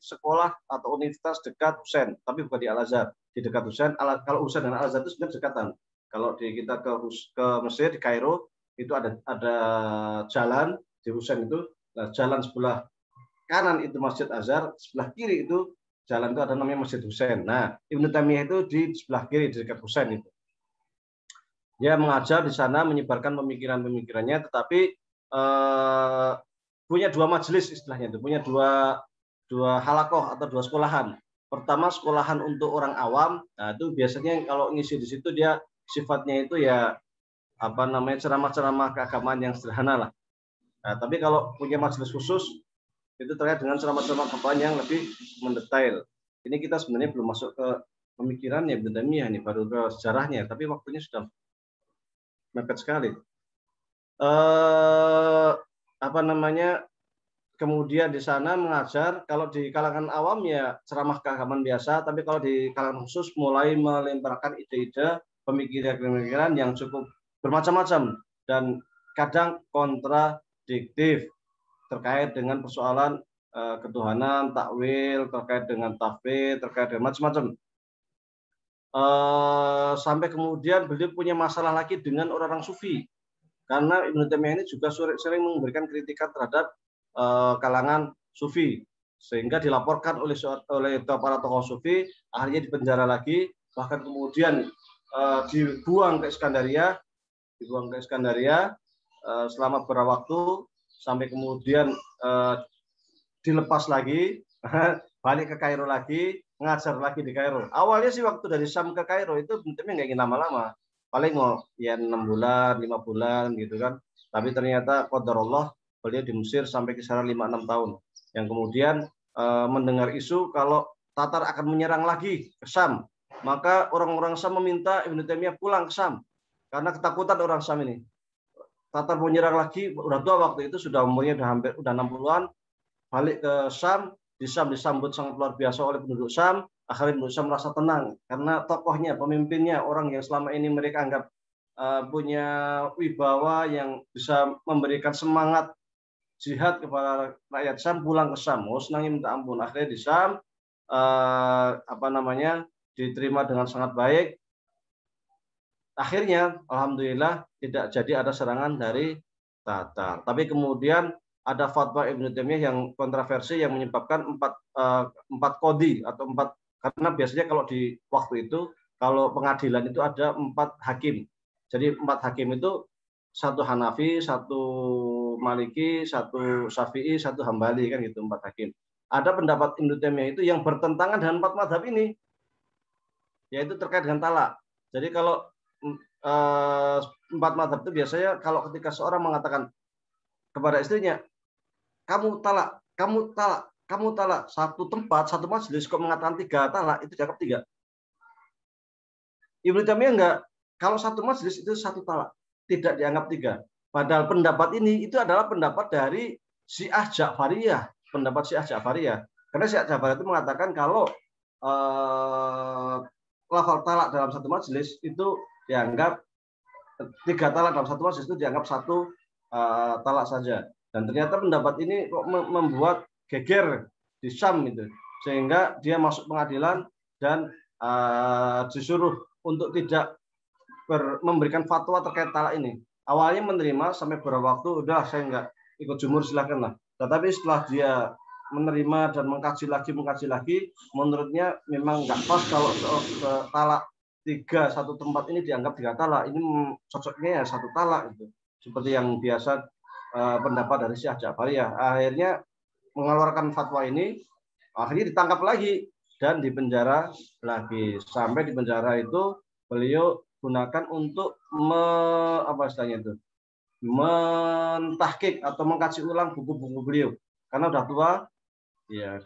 sekolah atau universitas dekat Husain, tapi bukan di Al-Azhar, di dekat Husain. Kalau Husain dan Al-Azhar itu sebenarnya dekatan. Kalau kita ke Mesir di Kairo itu ada jalan di Husain itu, jalan sebelah kanan itu Masjid Azhar, sebelah kiri itu jalan itu ada namanya Masjid Husain. Nah, Ibnu Taimiyah itu di sebelah kiri di dekat Husain itu. Dia mengajar di sana, menyebarkan pemikiran-pemikirannya, tetapi punya dua majelis istilahnya itu, punya dua halakoh atau dua sekolahan. Pertama sekolahan untuk orang awam, nah itu biasanya kalau ngisi di situ dia sifatnya itu ya ceramah-ceramah keagamaan yang sederhana lah. Nah, tapi kalau punya majelis khusus itu terkait dengan ceramah-ceramah keagamaan yang lebih mendetail. Ini kita sebenarnya belum masuk ke pemikirannya Ibnu Taimiyah ini, baru ke sejarahnya, tapi waktunya sudah mepet sekali. Kemudian di sana mengajar, kalau di kalangan awam ya ceramah keagamaan biasa, tapi kalau di kalangan khusus mulai melemparkan ide-ide, pemikiran-pemikiran yang cukup bermacam-macam dan kadang kontradiktif terkait dengan persoalan ketuhanan, takwil, terkait dengan tafwid, terkait dengan macam-macam. Sampai kemudian beliau punya masalah lagi dengan orang-orang sufi. Karena Ibnu Taimiyah ini juga sering memberikan kritikan terhadap kalangan sufi, sehingga dilaporkan oleh para tokoh sufi, akhirnya dipenjara lagi, bahkan kemudian dibuang ke Iskandaria selama beberapa waktu, sampai kemudian dilepas lagi, balik ke Kairo lagi, ngajar lagi di Kairo. Awalnya sih waktu dari Syam ke Kairo itu bentuknya nggak ingin lama-lama, paling mau ya 6 bulan, 5 bulan gitu kan. Tapi ternyata qadarullah beliau di Mesir sampai kisaran 5-6 tahun. Yang kemudian mendengar isu kalau Tatar akan menyerang lagi ke Syam, maka orang-orang Syam meminta Ibnu Taimiyah pulang ke Syam karena ketakutan orang Syam ini. Tatar mau menyerang lagi, udah tua waktu itu, sudah umurnya udah 60-an, balik ke Syam. Di Syam disambut sangat luar biasa oleh penduduk Syam. Akhirnya penduduk Syam merasa tenang karena tokohnya, pemimpinnya, orang yang selama ini mereka anggap punya wibawa yang bisa memberikan semangat jihad kepada rakyat Syam, pulang ke Syam. Senangnya minta ampun. Akhirnya di Syam diterima dengan sangat baik. Akhirnya alhamdulillah tidak jadi ada serangan dari Tatar. Tapi kemudian ada fatwa Ibnu Taimiyah yang kontroversi yang menyebabkan 4 kodi atau 4, karena biasanya kalau di waktu itu kalau pengadilan itu ada 4 hakim. Jadi 4 hakim itu 1 Hanafi, 1 Maliki, 1 Syafi'i, 1 Hambali kan gitu, 4 hakim. Ada pendapat Ibnu Taimiyah itu yang bertentangan dengan 4 mazhab ini, yaitu terkait dengan talak. Jadi kalau 4 mazhab itu biasanya kalau ketika seorang mengatakan kepada istrinya, kamu talak, satu tempat, satu majelis kok mengatakan 3 talak, itu dianggap 3. Ibnu Taimiyah enggak, kalau satu majelis itu 1 talak, tidak dianggap 3. Padahal pendapat ini itu adalah pendapat dari Syiah Ja'fariyah, pendapat Syiah Ja'fariyah. Karena Syiah Ja'fariyah itu mengatakan kalau lafal talak dalam satu majelis itu dianggap 3 talak dalam satu majelis itu dianggap 1 talak saja. Dan ternyata pendapat ini kok membuat geger di Syam itu, sehingga dia masuk pengadilan dan disuruh untuk tidak memberikan fatwa terkait talak ini. Awalnya menerima sampai beberapa waktu, udah saya nggak ikut jumhur, silakanlah. Tetapi setelah dia menerima dan mengkaji lagi, menurutnya memang nggak pas kalau talak 3 satu tempat ini dianggap 3 talak. Ini cocoknya ya 1 talak gitu. Seperti yang biasa pendapat dari Syekh Ja'fariyah. Akhirnya mengeluarkan fatwa ini, akhirnya ditangkap lagi dan dipenjara lagi. Sampai di penjara itu beliau gunakan untuk mentahqiq atau mengkaji ulang buku-buku beliau karena udah tua ya,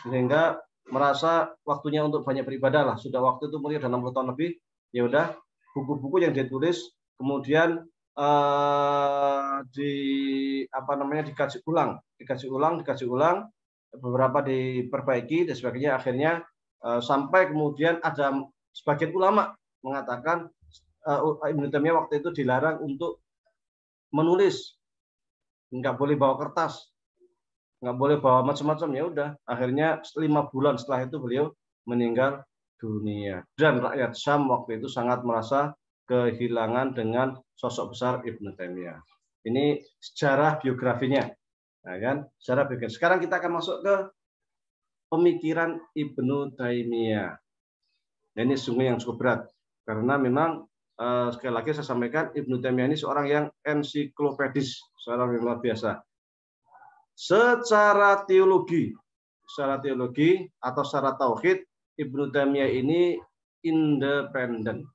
sehingga merasa waktunya untuk banyak beribadah lah. Sudah waktu itu umurnya udah 60 tahun lebih, ya udah buku-buku yang dia tulis kemudian dikaji ulang, beberapa diperbaiki dan sebagainya. Akhirnya sampai kemudian ada sebagian ulama mengatakan Ibnu Taimiyah waktu itu dilarang untuk menulis, nggak boleh bawa kertas, nggak boleh bawa macam-macam. Ya udah, akhirnya 5 bulan setelah itu beliau meninggal dunia. Dan rakyat Syam waktu itu sangat merasa kehilangan dengan sosok besar Ibnu Taimiyah. Ini sejarah biografinya, nah, kan? Sejarah biografi. Sekarang kita akan masuk ke pemikiran Ibnu Taimiyah. Nah, ini sungguh yang cukup berat karena memang sekali lagi saya sampaikan, Ibnu Taimiyah ini seorang yang ensiklopedis, seorang yang luar biasa. Secara teologi atau secara tauhid, Ibnu Taimiyah ini independen.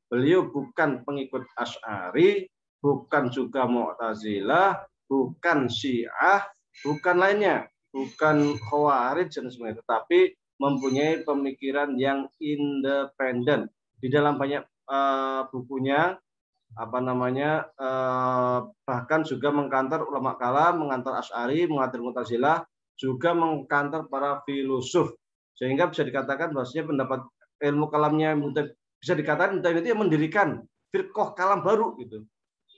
Beliau bukan pengikut Asy'ari, bukan juga Mu'tazilah, bukan Syiah, bukan lainnya, bukan Khawarij dan sebagainya, tetapi mempunyai pemikiran yang independen. Di dalam banyak bukunya bahkan juga mengkantor ulama kalam, mengantar Asy'ari, mengantar Mu'tazilah, juga mengkantor para filosof, sehingga bisa dikatakan bahwasanya pendapat ilmu kalamnya bisa dikatakan itu yang mendirikan firqah kalam baru gitu.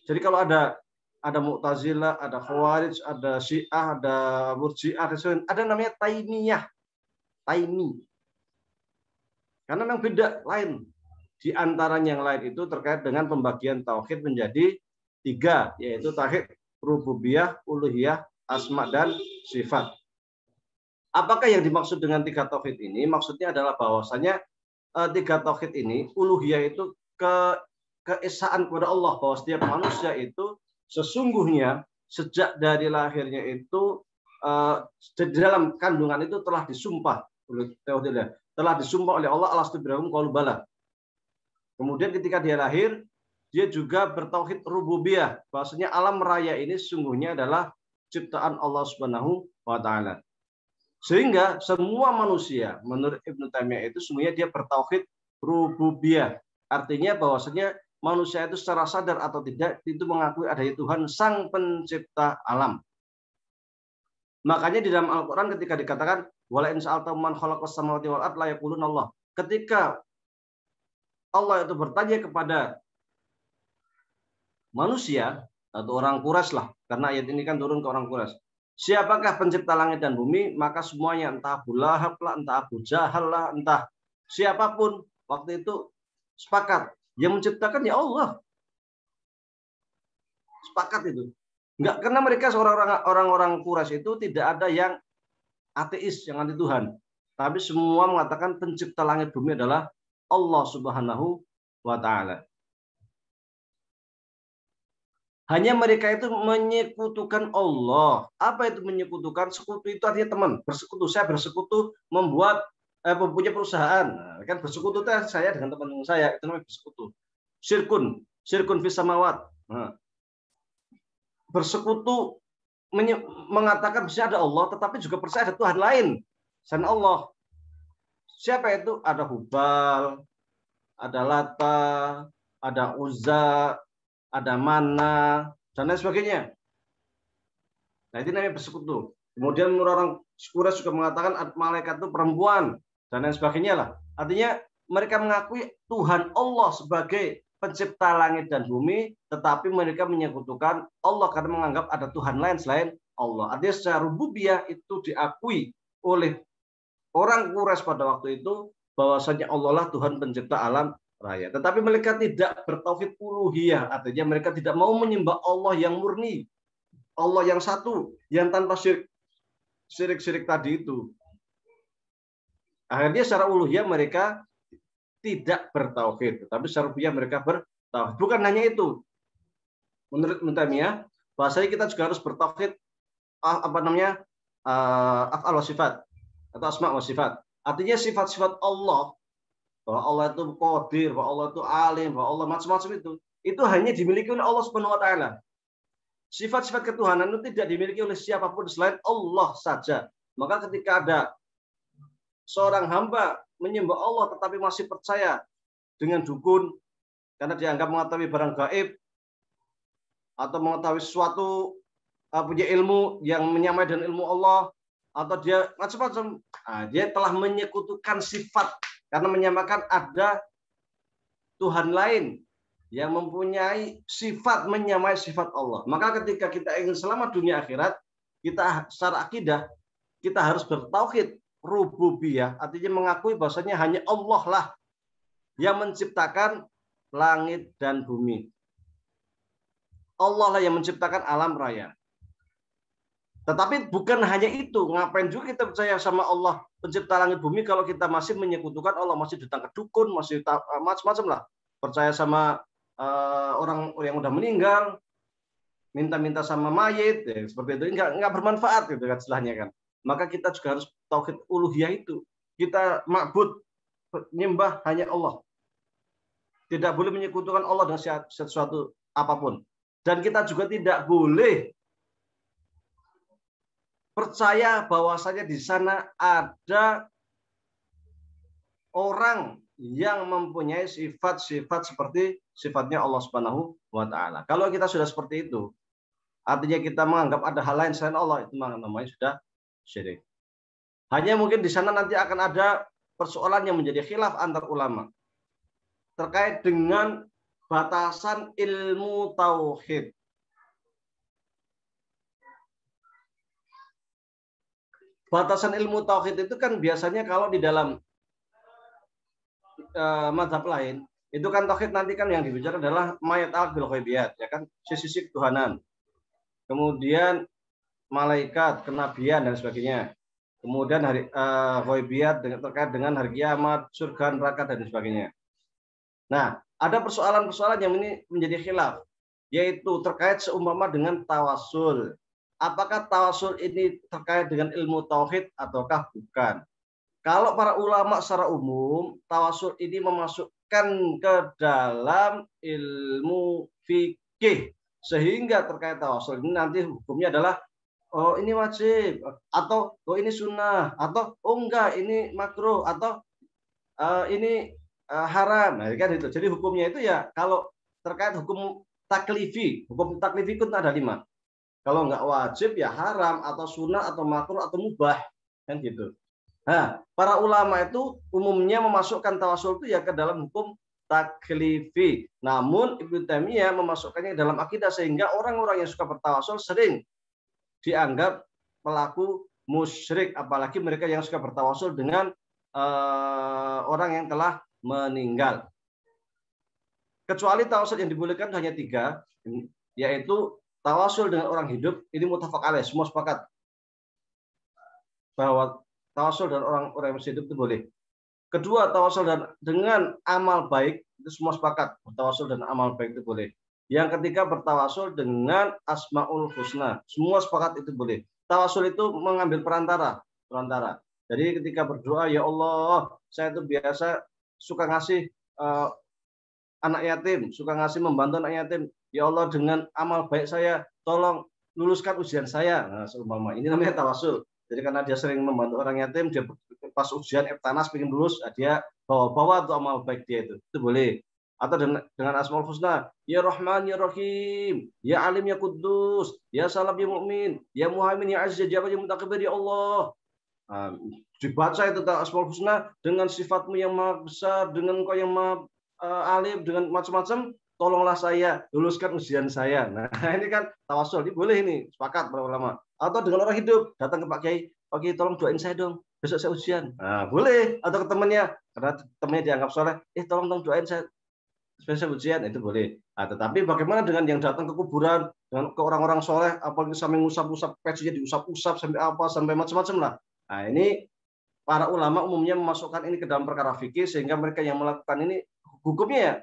Jadi kalau ada Mu'tazilah, ada Khawarij, ada Syiah, ada Murji'ah, ada namanya Taimiyah, Taimi, karena memang beda lain. Di antaranya yang lain itu terkait dengan pembagian tauhid menjadi 3, yaitu tauhid rububiyah, uluhiyah, asma dan sifat. Apakah yang dimaksud dengan 3 tauhid ini? Maksudnya adalah bahwasanya 3 tauhid ini, uluhiyah itu keesaan kepada Allah, bahwa setiap manusia itu sesungguhnya sejak dari lahirnya itu di dalam kandungan itu telah disumpah oleh Allah, alastu birahum qalu bala. Kemudian ketika dia lahir, dia juga bertauhid rububiyah, bahwasanya alam raya ini sesungguhnya adalah ciptaan Allah Subhanahu wa taala. Sehingga semua manusia menurut Ibnu Taimiyah itu semuanya dia bertauhid rububiyah. Artinya bahwasanya manusia itu secara sadar atau tidak itu mengakui adanya Tuhan sang pencipta alam. Makanya di dalam Al-Qur'an ketika dikatakan wala in sa'altum man khalaqas samawati wal ardh la yaquluna Allah. Ketika Allah itu bertanya kepada manusia atau orang Quraisy lah, karena ayat ini kan turun ke orang Quraisy. Siapakah pencipta langit dan bumi? Maka semuanya, entah Abu Lahab lah, entah Abu Jahal lah, entah siapapun waktu itu sepakat. Yang menciptakan ya Allah. Sepakat itu. Enggak, karena mereka orang-orang Quraisy itu tidak ada yang ateis, yang anti Tuhan. Tapi semua mengatakan pencipta langit bumi adalah Allah Subhanahu wa taala. Hanya mereka itu menyekutukan Allah. Apa itu menyekutukan? Sekutu itu artinya teman. Bersekutu, saya bersekutu membuat punya perusahaan. Nah, kan bersekutu itu saya dengan teman saya, itu namanya bersekutu. Syirkun fis samawat. Nah, bersekutu mengatakan bisa ada Allah, tetapi juga percaya ada Tuhan lain selain Allah. Siapa itu? Ada Hubal, ada Lata, ada Uzza, ada Mana, dan lain sebagainya. Nah, itu namanya bersekutu. Kemudian orang Quraisy juga mengatakan malaikat itu perempuan, dan lain sebagainya lah. Artinya mereka mengakui Tuhan Allah sebagai pencipta langit dan bumi, tetapi mereka menyekutukan Allah karena menganggap ada Tuhan lain selain Allah. Artinya secara rububiyah itu diakui oleh orang Quraisy pada waktu itu bahwasanya Allah lah Tuhan pencipta alam raya. Tetapi mereka tidak bertauhid uluhiyah, artinya mereka tidak mau menyembah Allah yang murni, Allah yang satu, yang tanpa syirik tadi itu. Akhirnya secara uluhiyah mereka tidak bertauhid, tetapi secara rububiyah mereka bertauhid. Bukan hanya itu. Menurut Ibnu Taimiyah, bahwasanya kita juga harus bertauhid af'al wa sifat atau asma wa sifat. Artinya sifat-sifat Allah, bahwa Allah itu qadir, bahwa Allah itu alim, bahwa Allah macam-macam itu hanya dimiliki oleh Allah Subhanahu wa taala. Sifat-sifat ketuhanan itu tidak dimiliki oleh siapapun selain Allah saja. Maka ketika ada seorang hamba menyembah Allah tetapi masih percaya dengan dukun karena dianggap mengetahui barang gaib atau mengetahui sesuatu, punya ilmu yang menyamai dengan ilmu Allah, atau dia macam-macam, dia telah menyekutukan sifat karena menyamakan ada Tuhan lain yang mempunyai sifat menyamai sifat Allah. Maka ketika kita ingin selamat dunia akhirat, kita secara akidah kita harus bertauhid rububiyah, artinya mengakui bahwasanya hanya Allah lah yang menciptakan langit dan bumi. Allah lah yang menciptakan alam raya. Tetapi bukan hanya itu, ngapain juga kita percaya sama Allah pencipta langit bumi kalau kita masih menyekutukan Allah, masih datang ke dukun, masih macam-macam lah. Percaya sama orang yang udah meninggal, minta-minta sama mayit, ya, seperti itu nggak bermanfaat gitu kan istilahnya kan. Maka kita juga harus tauhid uluhiyah itu. Kita ma'bud, menyembah hanya Allah. Tidak boleh menyekutukan Allah dengan sesuatu apapun. Dan kita juga tidak boleh percaya bahwasanya di sana ada orang yang mempunyai sifat-sifat seperti sifatnya Allah Subhanahu wa taala. Kalau kita sudah seperti itu, artinya kita menganggap ada hal lain selain Allah, itu namanya sudah syirik. Hanya mungkin di sana nanti akan ada persoalan yang menjadi khilaf antar ulama terkait dengan batasan ilmu tauhid. Batasan ilmu tauhid itu kan biasanya kalau di dalam mazhab lain itu kan tauhid nanti kan yang dibicarakan adalah mayat al-bil ghaibiyat, ya kan, sisi ketuhanan. Kemudian malaikat, kenabian dan sebagainya. Kemudian hari ghaibiyat terkait dengan hari kiamat, surga, neraka dan sebagainya. Nah, ada persoalan-persoalan yang ini menjadi khilaf, yaitu terkait seumpama dengan tawasul. Apakah tawasul ini terkait dengan ilmu tauhid ataukah bukan? Kalau para ulama secara umum, tawasul ini memasukkan ke dalam ilmu fikih, sehingga terkait tawasul ini nanti hukumnya adalah oh ini wajib, atau oh ini sunnah, atau oh enggak ini makruh, atau ini haram. Nah, kan itu. Jadi hukumnya itu ya kalau terkait hukum taklifi itu ada 5. Kalau enggak wajib ya haram, atau sunnah, atau makruh, atau mubah, kan gitu. Nah, para ulama itu umumnya memasukkan tawasul itu ya ke dalam hukum taklifi. Namun Ibnu Taimiyah memasukkannya dalam akidah sehingga orang-orang yang suka bertawasul sering dianggap pelaku musyrik, apalagi mereka yang suka bertawasul dengan orang yang telah meninggal. Kecuali tawasul yang dibolehkan hanya 3, yaitu tawasul dengan orang hidup, ini muttafaq alaih, semua sepakat bahwa tawasul dengan orang yang masih hidup itu boleh. Kedua, tawasul dengan amal baik, itu semua sepakat, tawasul dan amal baik itu boleh. Yang ketiga, bertawasul dengan asmaul husna. Semua sepakat itu boleh. Tawasul itu mengambil perantara. Jadi ketika berdoa, ya Allah, saya itu biasa suka ngasih anak yatim, suka ngasih membantu anak yatim. Ya Allah, dengan amal baik saya, tolong luluskan ujian saya. Nah, seumpama ini namanya tawasul. Jadi karena dia sering membantu orang yatim, dia pas ujian Eptanas pengen lulus, dia bawa tuh amal baik dia itu boleh. Atau dengan asmaul husna, ya Rahman ya Rahim, ya Alim ya Kudus, ya Salam ya Mu'min, ya Muhaimin ya Aziz ya Jabbar ya Mutakabir ya Allah. Dibaca itu tentang Asmaul Husna dengan sifatmu yang maha besar, dengan Engkau yang maha alim, dengan macam-macam, tolonglah saya, luluskan ujian saya. Nah, ini kan tawasul, ini boleh ini, sepakat para ulama. Atau dengan orang hidup, datang ke Pak Kiai, Pak Kiai tolong doain saya dong, besok saya ujian. Nah, boleh. Atau ke temannya, karena temannya dianggap soleh, tolong doain saya spesial ujian, itu boleh. Tetapi bagaimana dengan yang datang ke kuburan, dengan ke orang-orang soleh, apalagi sampai ngusap-ngusap, pecinya diusap-usap, sampai apa, sampai macam-macam lah. Nah, ini para ulama umumnya memasukkan ini ke dalam perkara fikih, sehingga mereka yang melakukan ini hukumnya ya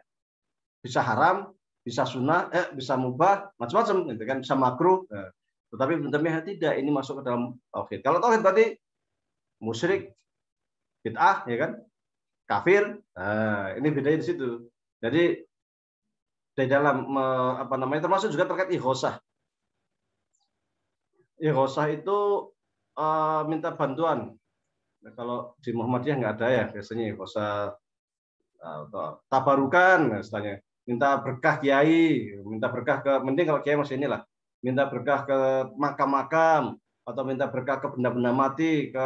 bisa haram, bisa sunnah, bisa mubah, macam-macam, gitu kan, bisa makruh. Nah, tetapi Ibnu Taimiyah tidak, ini masuk ke dalam tauhid. Kalau tauhid berarti musyrik, bid'ah, ya kan, kafir. Nah, ini bedanya di situ. Jadi di dalam termasuk juga terkait ighosah. Ighosah itu minta bantuan. Nah, kalau di Muhammadiyah nggak ada ya biasanya ighosah tabarukan, istilahnya minta berkah kiai, minta berkah ke, mending kalau kiai masih inilah, minta berkah ke makam-makam atau minta berkah ke benda-benda mati, ke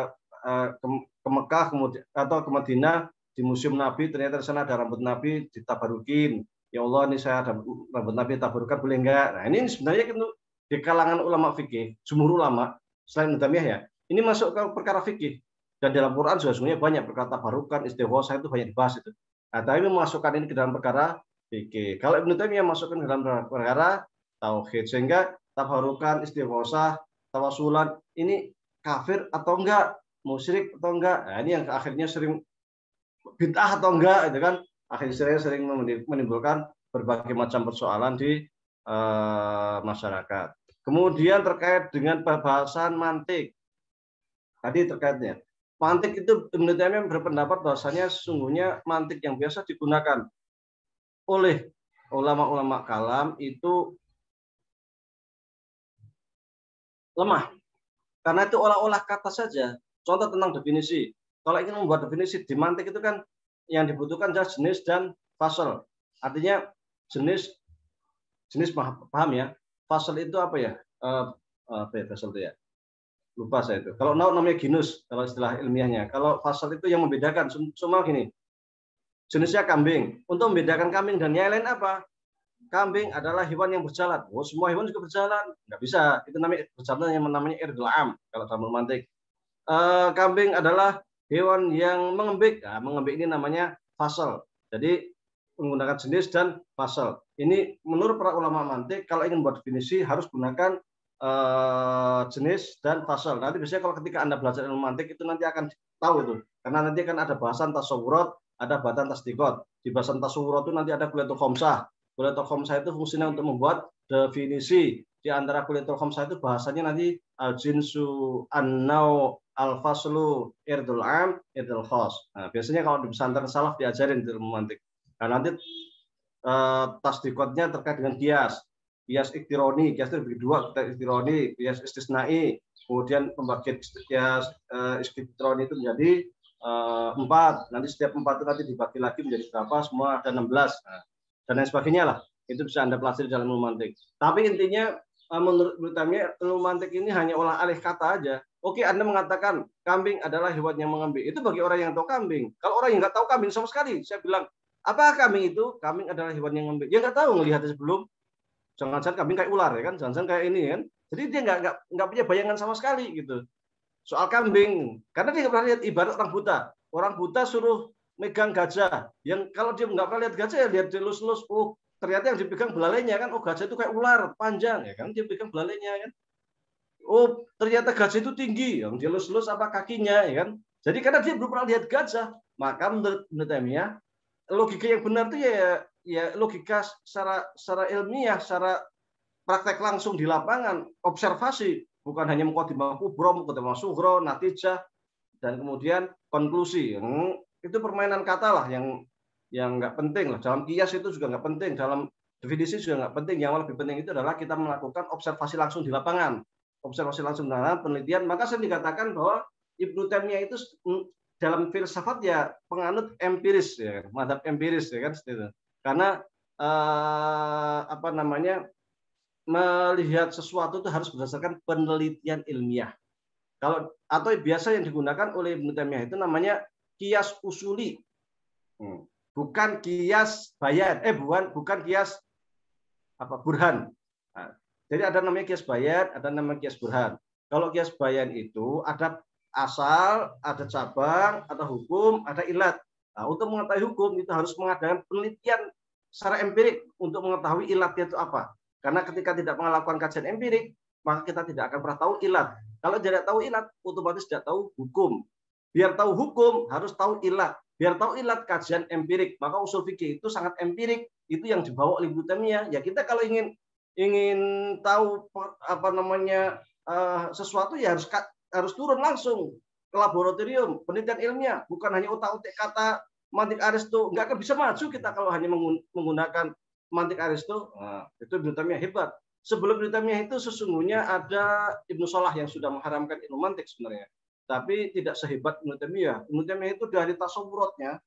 Mekah kemudian atau ke Madinah di museum Nabi, ternyata di sana ada rambut Nabi ditabarukin. Ya Allah, ini saya ada rambut Nabi tabarukan, boleh enggak? Nah, ini sebenarnya itu di kalangan ulama fikih, jumhur ulama selain Ibnu Taimiyah ya, ini masuk ke perkara fikih. Dan dalam Quran juga sebenarnya banyak perkara tabarukan, istighosah itu banyak dibahas itu. Nah, tapi memasukkan ini ke dalam perkara fikih. Kalau Ibnu Taimiyah masukkan ke dalam perkara tauhid, sehingga tabarukan, istighosah, tawasulan ini kafir atau enggak, musyrik atau enggak. Nah, ini yang akhirnya sering bid'ah atau enggak, itu kan akhirnya sering menimbulkan berbagai macam persoalan di masyarakat. Kemudian terkait dengan bahasan mantik. Tadi terkaitnya mantik itu Ibnu Taimiyah berpendapat bahwasanya sesungguhnya mantik yang biasa digunakan oleh ulama-ulama kalam itu lemah. Karena itu olah-olah kata saja. Contoh tentang definisi. Kalau ingin membuat definisi di mantik itu kan yang dibutuhkan adalah jenis dan fasal. Artinya jenis paham ya. Fasal itu apa ya? Fasal itu ya. Lupa saya itu. Kalau namanya genus, kalau istilah ilmiahnya. Kalau fasal itu yang membedakan. Semua gini. Jenisnya kambing. Untuk membedakan kambing dan yang lain apa? Kambing adalah hewan yang berjalan. Oh, semua hewan juga berjalan. Nggak bisa. Itu namanya berjalan yang namanya irdul am. Kalau dalam mantik. Kambing adalah hewan yang mengembik. Nah, mengembik ini namanya fasal. Jadi menggunakan jenis dan fasal. Ini menurut para ulama mantik, kalau ingin buat definisi harus gunakan jenis dan fasal. Nanti biasanya kalau ketika Anda belajar ilmu mantik itu nanti akan tahu itu. Karena nanti akan ada bahasan tasawurat, ada bahasan tasdikot. Di bahasan tasawurat itu nanti ada kuliatul khamsah. Kuliatul khamsah itu fungsinya untuk membuat definisi. Di antara kuliatul khamsah itu bahasanya nanti al-jinsu, an-nau, al-faslu, irdul am, irdul khas. Nah, biasanya kalau di pesantren salaf diajarin di ilmu mantik. Nah, nanti tasdikotnya terkait dengan kias. Kias iktironi, kias itu dua, iktironi, kias istisnai, kemudian pembagian kias iktironi itu menjadi 4. Nanti setiap 4 itu nanti dibagi lagi menjadi berapa? Semua ada 16. Nah, dan lain sebagainya lah. Itu bisa Anda pelajari dalam ilmu mantik. Tapi intinya menurut Taimiyah ilmu mantik ini hanya olah alih kata aja. Oke, Anda mengatakan kambing adalah hewan yang mengembik. Itu bagi orang yang tahu kambing. Kalau orang yang nggak tahu kambing sama sekali, saya bilang, apa kambing itu? Kambing adalah hewan yang mengembik. Dia nggak tahu melihatnya sebelum. Jangan-jangan kambing kayak ular ya kan, jangan-jangan kayak ini kan. Jadi dia nggak punya bayangan sama sekali gitu soal kambing, karena dia nggak pernah lihat. Ibarat orang buta. Orang buta suruh megang gajah, yang kalau dia nggak pernah lihat gajah ya lihat dilus-lus, oh ternyata yang dipegang belalainya kan, oh gajah itu kayak ular panjang ya kan, dia pegang belalainya kan. Oh ternyata gajah itu tinggi, yang dia lus-lus apa kakinya ya kan. Jadi karena dia belum pernah lihat gajah, maka menurut Taimiyah logika yang benar itu ya logika secara ilmiah, secara praktek langsung di lapangan, observasi, bukan hanya muqaddimah kubra, muqaddimah sughra, natijah, dan kemudian konklusi. Itu permainan kata lah yang nggak penting lah. Dalam kias itu juga nggak penting, dalam definisi juga nggak penting. Yang lebih penting itu adalah kita melakukan observasi langsung di lapangan, observasi langsung di lapangan, penelitian. Maka saya dikatakan bahwa Ibnu Taimiyah itu dalam filsafat ya penganut empiris ya, madhab empiris ya kan, karena melihat sesuatu itu harus berdasarkan penelitian ilmiah. Kalau atau biasa yang digunakan oleh Ibnu Taimiyah itu namanya kias usuli. Bukan kias bayan, bukan kias burhan. Nah, jadi ada namanya kias bayan, ada namanya kias burhan. Kalau kias bayan itu ada asal, ada cabang, ada hukum, ada ilat. Nah, untuk mengetahui hukum itu harus mengadakan penelitian secara empirik untuk mengetahui ilatnya itu apa. Karena ketika tidak melakukan kajian empirik, maka kita tidak akan pernah tahu ilat. Kalau tidak tahu ilat, otomatis tidak tahu hukum. Biar tahu hukum, harus tahu ilat. Biar tahu ilat, kajian empirik. Maka usul fikih itu sangat empirik. Itu yang dibawa oleh Ibnu Taimiyah. Ya kita kalau ingin tahu sesuatu ya harus turun langsung ke laboratorium, penelitian ilmiah, bukan hanya utak-utik kata mantik Aristo. Nggak akan bisa maju kita kalau hanya menggunakan mantik Aristo. Nah, itu Ibnu Taimiyah hebat. Sebelum Ibnu Taimiyah itu sesungguhnya ada Ibnu Salah yang sudah mengharamkan ilmu mantik sebenarnya. Tapi tidak sehebat Ibnu Taimiyah. Ibnu Taimiyah itu dari tasawuratnya,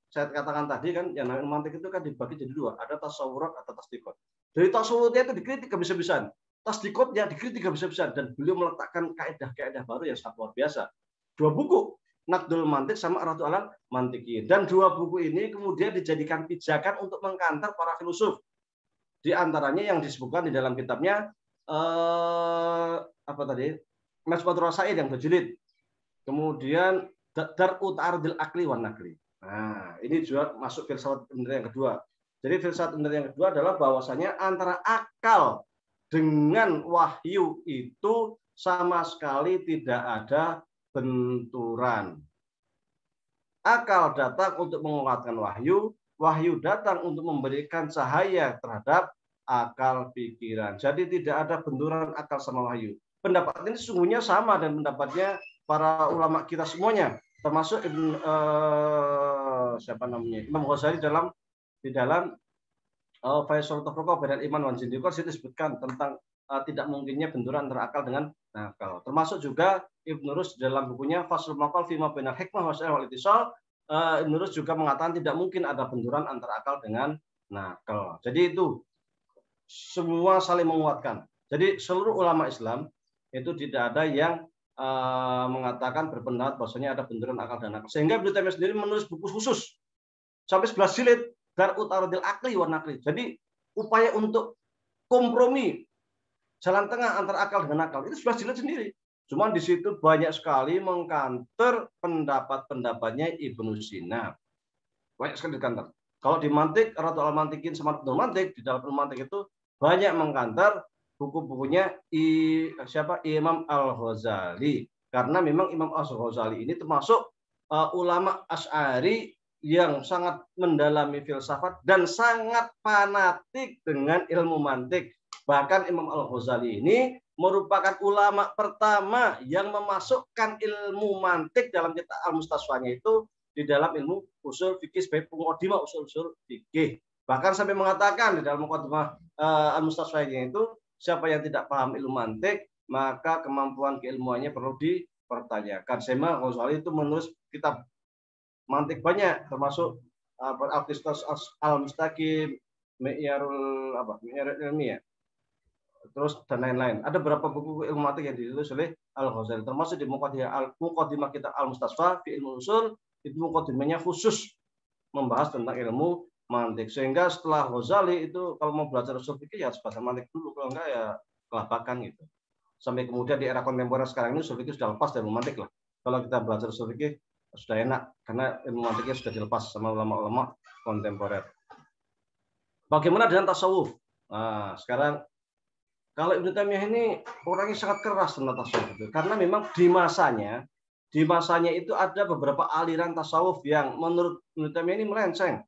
saya katakan tadi kan, yang namanya mantik itu kan dibagi jadi dua, ada tasawurat atau tasdikot. Dari tasawuratnya itu dikritik habis-habisan, tasdikotnya dikritik habis-habisan, dan beliau meletakkan kaidah-kaidah baru yang sangat luar biasa. Dua buku, Naqdul Mantik sama Ar-Raddu 'alal Mantiqiyin. Dan dua buku ini kemudian dijadikan pijakan untuk mengkantar para filsuf. Di antaranya yang disebutkan di dalam kitabnya Mazmu'atur Rasail yang berjilid. Kemudian Dar'u Ta'arudil Aqli wan Naqli. Nah, ini juga masuk filsafat benar yang kedua. Jadi filsafat benar yang kedua adalah bahwasanya antara akal dengan wahyu itu sama sekali tidak ada benturan. Akal datang untuk menguatkan wahyu, wahyu datang untuk memberikan cahaya terhadap akal pikiran. Jadi tidak ada benturan akal sama wahyu. Pendapat ini sesungguhnya sama dan pendapatnya para ulama kita semuanya, termasuk Imam Ghazali di dalam Faisal Tafriqah Bainal Iman wan Zindiqah disebutkan tentang tidak mungkinnya benturan antara akal dengan nakal. Termasuk juga Ibnu Rus dalam bukunya Faslul Maqal fi ma bainal hikmah wal ittisal, Ibnu Rus juga mengatakan tidak mungkin ada benturan antara akal dengan nakal. Jadi itu semua saling menguatkan. Jadi seluruh ulama Islam itu tidak ada yang mengatakan berpendapat bahwasanya ada benturan akal dan nakal. Sehingga Ibnu Taimiyah sendiri menulis buku khusus sampai 11 jilid Dar'u Ta'arudil Aqli wan Naqli. Jadi upaya untuk kompromi jalan tengah antara akal dengan nakal itu 11 jilid sendiri. Cuma di situ banyak sekali mengkanter pendapat-pendapatnya Ibnu Sina. Banyak sekali dikanter. Kalau di mantik, Ar-Raddu 'alal Mantiqiyin sama Naqdul Mantik, di dalam mantik itu banyak mengkanter buku-bukunya Imam Al-Ghazali. Karena memang Imam Al-Ghazali ini termasuk ulama Asy'ari yang sangat mendalami filsafat dan sangat fanatik dengan ilmu mantik. Bahkan Imam Al-Ghazali ini merupakan ulama pertama yang memasukkan ilmu mantik dalam kitab Al-Mustasfanya itu di dalam ilmu usul fikih sebagai muqaddimah usul fikih. Bahkan sampai mengatakan di dalam muqaddimah Al-Mustasfanya itu, siapa yang tidak paham ilmu mantik, maka kemampuan keilmuannya perlu dipertanyakan. Imam Ghazali itu menulis kitab mantik banyak, termasuk Al-Qistas Al-Mustaqim, Mi'yarul Ilmiah, terus dan lain-lain. Ada beberapa buku ilmu mantik yang ditulis oleh Al-Ghazali, termasuk di muqaddimah kitab Al-Mustasfa fi ilmu usul, itu muqaddimahnya khusus membahas tentang ilmu mantik. Sehingga setelah Ghazali itu kalau mau belajar usul fikih ya harus bahasa mantik dulu, kalau enggak ya kelabakan gitu. Sampai kemudian di era kontemporer sekarang ini usul fikih sudah lepas dari ilmu mantik lah. Kalau kita belajar usul fikih sudah enak karena ilmu mantiknya sudah dilepas sama ulama-ulama kontemporer. Bagaimana dengan tasawuf? Nah, sekarang kalau Ibnu Taimiyah ini orangnya sangat keras tentang tasawuf itu, karena memang di masanya itu ada beberapa aliran tasawuf yang menurut Ibnu Taimiyah ini melenceng.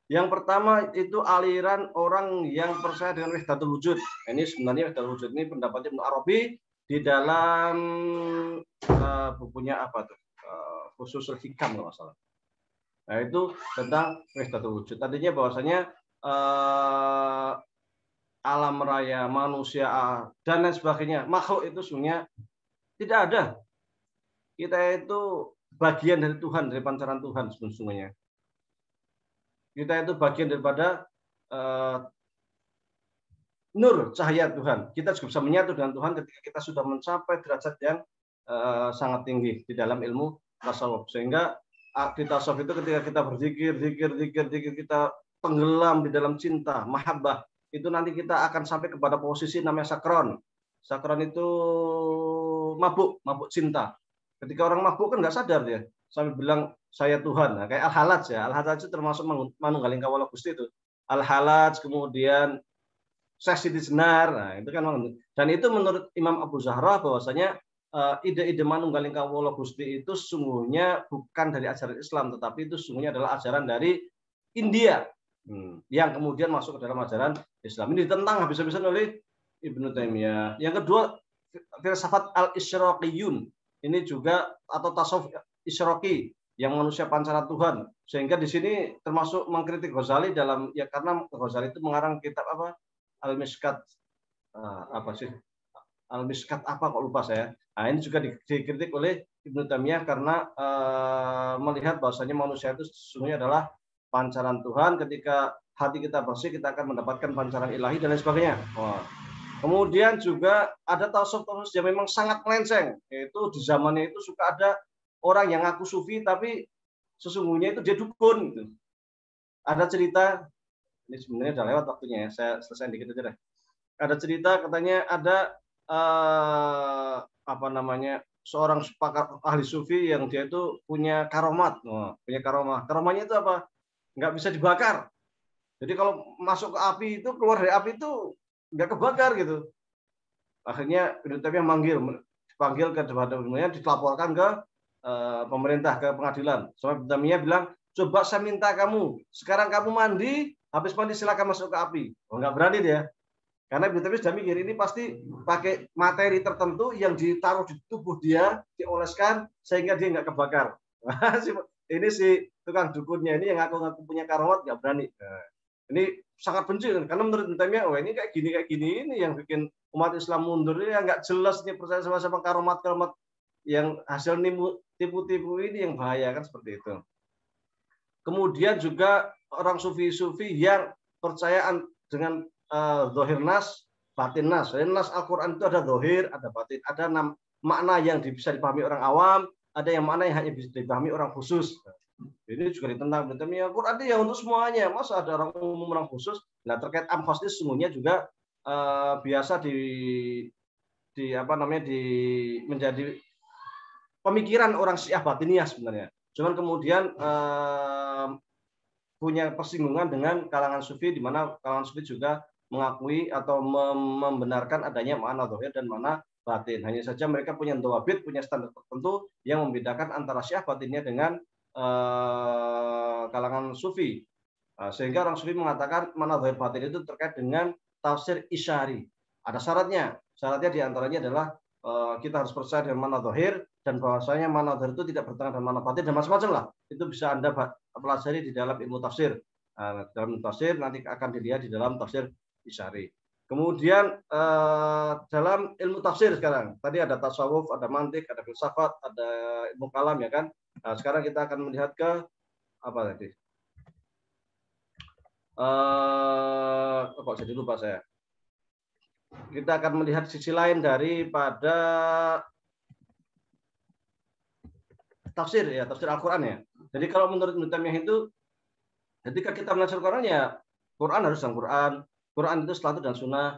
Yang pertama itu aliran orang yang percaya dengan wahdatul wujud. Ini sebenarnya wahdatul wujud ini pendapatnya Ibnu Arabi di dalam bukunya Fususul Hikam kalau nggak salah. Nah, itu tentang wahdatul wujud. Tadinya bahwasanya alam raya, manusia dan lain sebagainya, makhluk itu sebenarnya tidak ada. Kita itu bagian dari Tuhan, dari pancaran Tuhan sesungguhnya. Kita itu bagian daripada nur cahaya Tuhan. Kita juga bisa menyatu dengan Tuhan ketika kita sudah mencapai derajat yang sangat tinggi di dalam ilmu tasawuf. Sehingga di tasawuf itu ketika kita berzikir, kita tenggelam di dalam cinta, mahabbah, itu nanti kita akan sampai kepada posisi namanya sakron. Sakron itu mabuk cinta. Ketika orang mabuk kan nggak sadar dia, sampai bilang saya Tuhan. Nah, kayak Al-Halaj ya. Al-Halaj itu termasuk manunggaling kawula Gusti itu. Al-Halaj, kemudian Syekh Siti Jenar. Nah, itu kan dan itu menurut Imam Abu Zahra bahwasanya ide-ide manunggaling kawula Gusti itu sesungguhnya bukan dari ajaran Islam, tetapi itu sesungguhnya adalah ajaran dari India yang kemudian masuk ke dalam ajaran Islam. Ini ditentang habis-habisan oleh Ibnu Taimiyah. Yang kedua, filsafat al-Isyraqiyun. Ini juga atau tasawuf Isyraqi yang manusia pancaran Tuhan. Sehingga di sini termasuk mengkritik Ghazali dalam ya karena Ghazali itu mengarang kitab apa? Al-Mishkat apa sih? Al-Mishkat apa kok lupa saya. Nah, ini juga dikritik oleh Ibnu Taimiyah karena melihat bahwasanya manusia itu sesungguhnya adalah pancaran Tuhan. Ketika hati kita bersih, kita akan mendapatkan pancaran ilahi dan lain sebagainya. Kemudian juga ada tasawuf yang memang sangat melenceng, yaitu di zamannya itu suka ada orang yang ngaku sufi tapi sesungguhnya itu dia dukun. Gitu. Ada cerita, ini sebenarnya udah lewat waktunya ya, saya selesai dikit aja deh. Ada cerita katanya ada seorang pakar ahli sufi yang dia itu punya karomat, punya karomah. Karomahnya itu apa? Nggak bisa dibakar. Jadi kalau masuk ke api itu, keluar dari api itu nggak kebakar gitu. Akhirnya Ibnu Taimiyah dipanggil ke depan, dilaporkan ke pemerintah, ke pengadilan. Sampai Ibnu Taimiyah bilang, coba saya minta kamu, sekarang kamu mandi, habis mandi silakan masuk ke api. Nggak berani dia. Karena Ibnu Taimiyah sudah mikir ini pasti pakai materi tertentu yang ditaruh di tubuh dia, dioleskan sehingga dia nggak kebakar. Ini si tukang dukunnya ini yang ngaku punya karomat nggak berani. Ini sangat benci karena menurut Ibnu Taimiyah, ini kayak gini ini yang bikin umat Islam mundur. Ini nggak jelas nih percaya sama karomat yang hasil tipu-tipu ini yang bahaya kan seperti itu. Kemudian juga orang sufi-sufi yang percaya dengan zahir nas, batin nas. Nas Al-Quran itu ada zahir, ada batin, ada makna yang bisa dipahami orang awam, ada yang makna yang hanya bisa dipahami orang khusus. Ini juga ditentang Ibnu Taimiyah. Al-Quran itu ya untuk semuanya. Masa ada orang umum, orang khusus? Nah, terkait am-khos ini sesungguhnya juga biasa menjadi pemikiran orang Syiah Batiniyah sebenarnya. Cuman kemudian punya persinggungan dengan kalangan sufi, di mana kalangan sufi juga mengakui atau membenarkan adanya makna zahir dan makna batin. Hanya saja mereka punya dhawabit, punya standar tertentu yang membedakan antara Syiah Batiniyah dengan kalangan sufi. Sehingga orang sufi mengatakan makna zahir batin itu terkait dengan tafsir isyari. Ada syaratnya. Syaratnya diantaranya adalah kita harus percaya dengan makna zahir dan bahwasanya makna zahir itu tidak bertentangan dengan makna batin dan macam-macam lah. Itu bisa Anda pelajari di dalam ilmu tafsir. Dalam tafsir nanti akan dilihat di dalam tafsir isyari. Kemudian dalam ilmu tafsir sekarang, tadi ada tasawuf, ada mantik, ada filsafat, ada ilmu kalam ya kan. Nah, sekarang kita akan melihat ke apa tadi? Kok jadi lupa saya. Kita akan melihat sisi lain daripada tafsir ya, tafsir Al-Quran ya. Jadi kalau menurut Ibnu Taimiyah itu, ketika kita menafsir Quran ya, Quran harus dalam Quran. Quran itu setelah itu dan sunnah.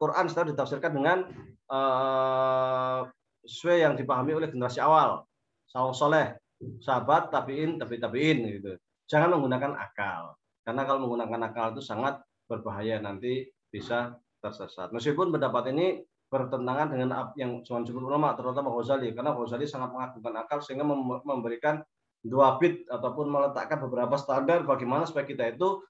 Quran setelah ditafsirkan dengan sesuai yang dipahami oleh generasi awal. Salaf soleh, sahabat, tabiin gitu. Jangan menggunakan akal. Karena kalau menggunakan akal itu sangat berbahaya, nanti bisa tersesat. Meskipun pendapat ini bertentangan dengan yang disebut ulama, terutama Ghazali, karena Ghazali sangat mengagungkan akal sehingga memberikan dua bit ataupun meletakkan beberapa standar bagaimana supaya kita itu